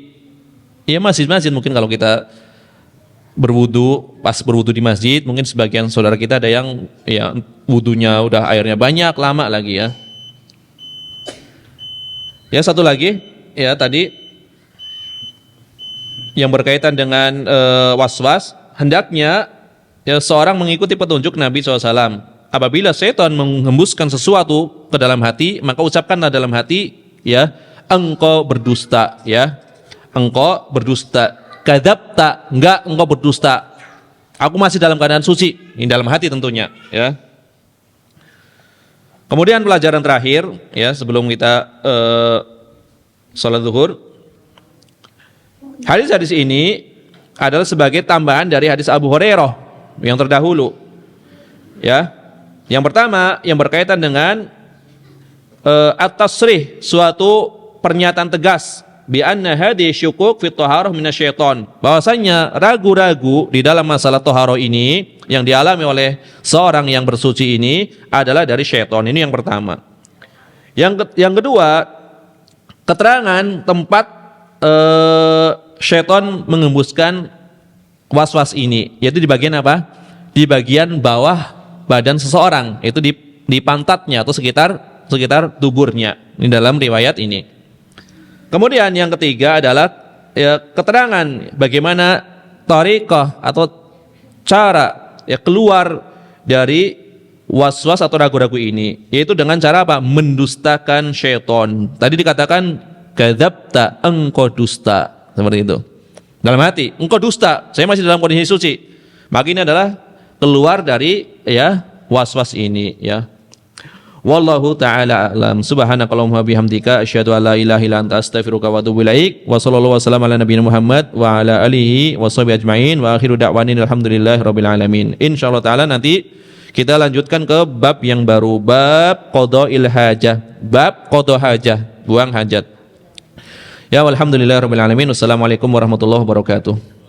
ya, masjid-masjid. Mungkin kalau kita berwudu, pas berwudu di masjid, mungkin sebagian saudara kita ada yang, ya, wudunya udah airnya banyak, lama lagi, ya. Ya, satu lagi, ya, tadi yang berkaitan dengan was-was, hendaknya, ya, seorang mengikuti petunjuk Nabi SAW. Apabila setan menghembuskan sesuatu ke dalam hati, maka ucapkanlah dalam hati, ya, engkau berdusta, ya, engkau berdusta. Kadzabta, enggak, engkau berdusta. Aku masih dalam keadaan suci. Ini dalam hati tentunya, ya. Kemudian pelajaran terakhir, ya, sebelum kita salat zuhur. Hadis-hadis ini adalah sebagai tambahan dari hadis Abu Hurairah yang terdahulu, ya. Yang pertama yang berkaitan dengan at-tasrih, suatu pernyataan tegas bi anna hadhihi syukuk fi thaharah minasyaiton, bahwasanya ragu-ragu di dalam masalah thaharah ini yang dialami oleh seorang yang bersuci ini adalah dari syaitan. Ini yang pertama. Yang kedua, keterangan tempat syaitan mengembuskan was-was ini, yaitu di bagian apa? Di bagian bawah badan seseorang, itu di pantatnya atau sekitar tuburnya. Ini dalam riwayat ini. Kemudian yang ketiga adalah, ya, keterangan bagaimana thariqah atau cara, ya, keluar dari was-was atau ragu-ragu ini, yaitu dengan cara apa? Mendustakan syaitan. Tadi dikatakan kadzabta, engkau dusta, seperti itu. Dalam hati, engkau dusta, saya masih dalam kondisi suci. Maka ini adalah keluar dari ya was-was ini ya. Wallahu taala a'lam. Subhanakallahumma bihamdika asyhadu an la ilaha illa anta astaghfiruka wa atubu ilaik. Wa sallallahu wasallam ala nabiyina Muhammad wa ala alihi washabihi ajmain wa akhiru da'wana alhamdulillahirabbil alamin. Insyaallah taala nanti kita lanjutkan ke bab yang baru, bab qada'il hajah, bab qada hajah, buang hajat. Ya walhamdulillahirabbil alamin. Wassalamualaikum warahmatullahi wabarakatuh.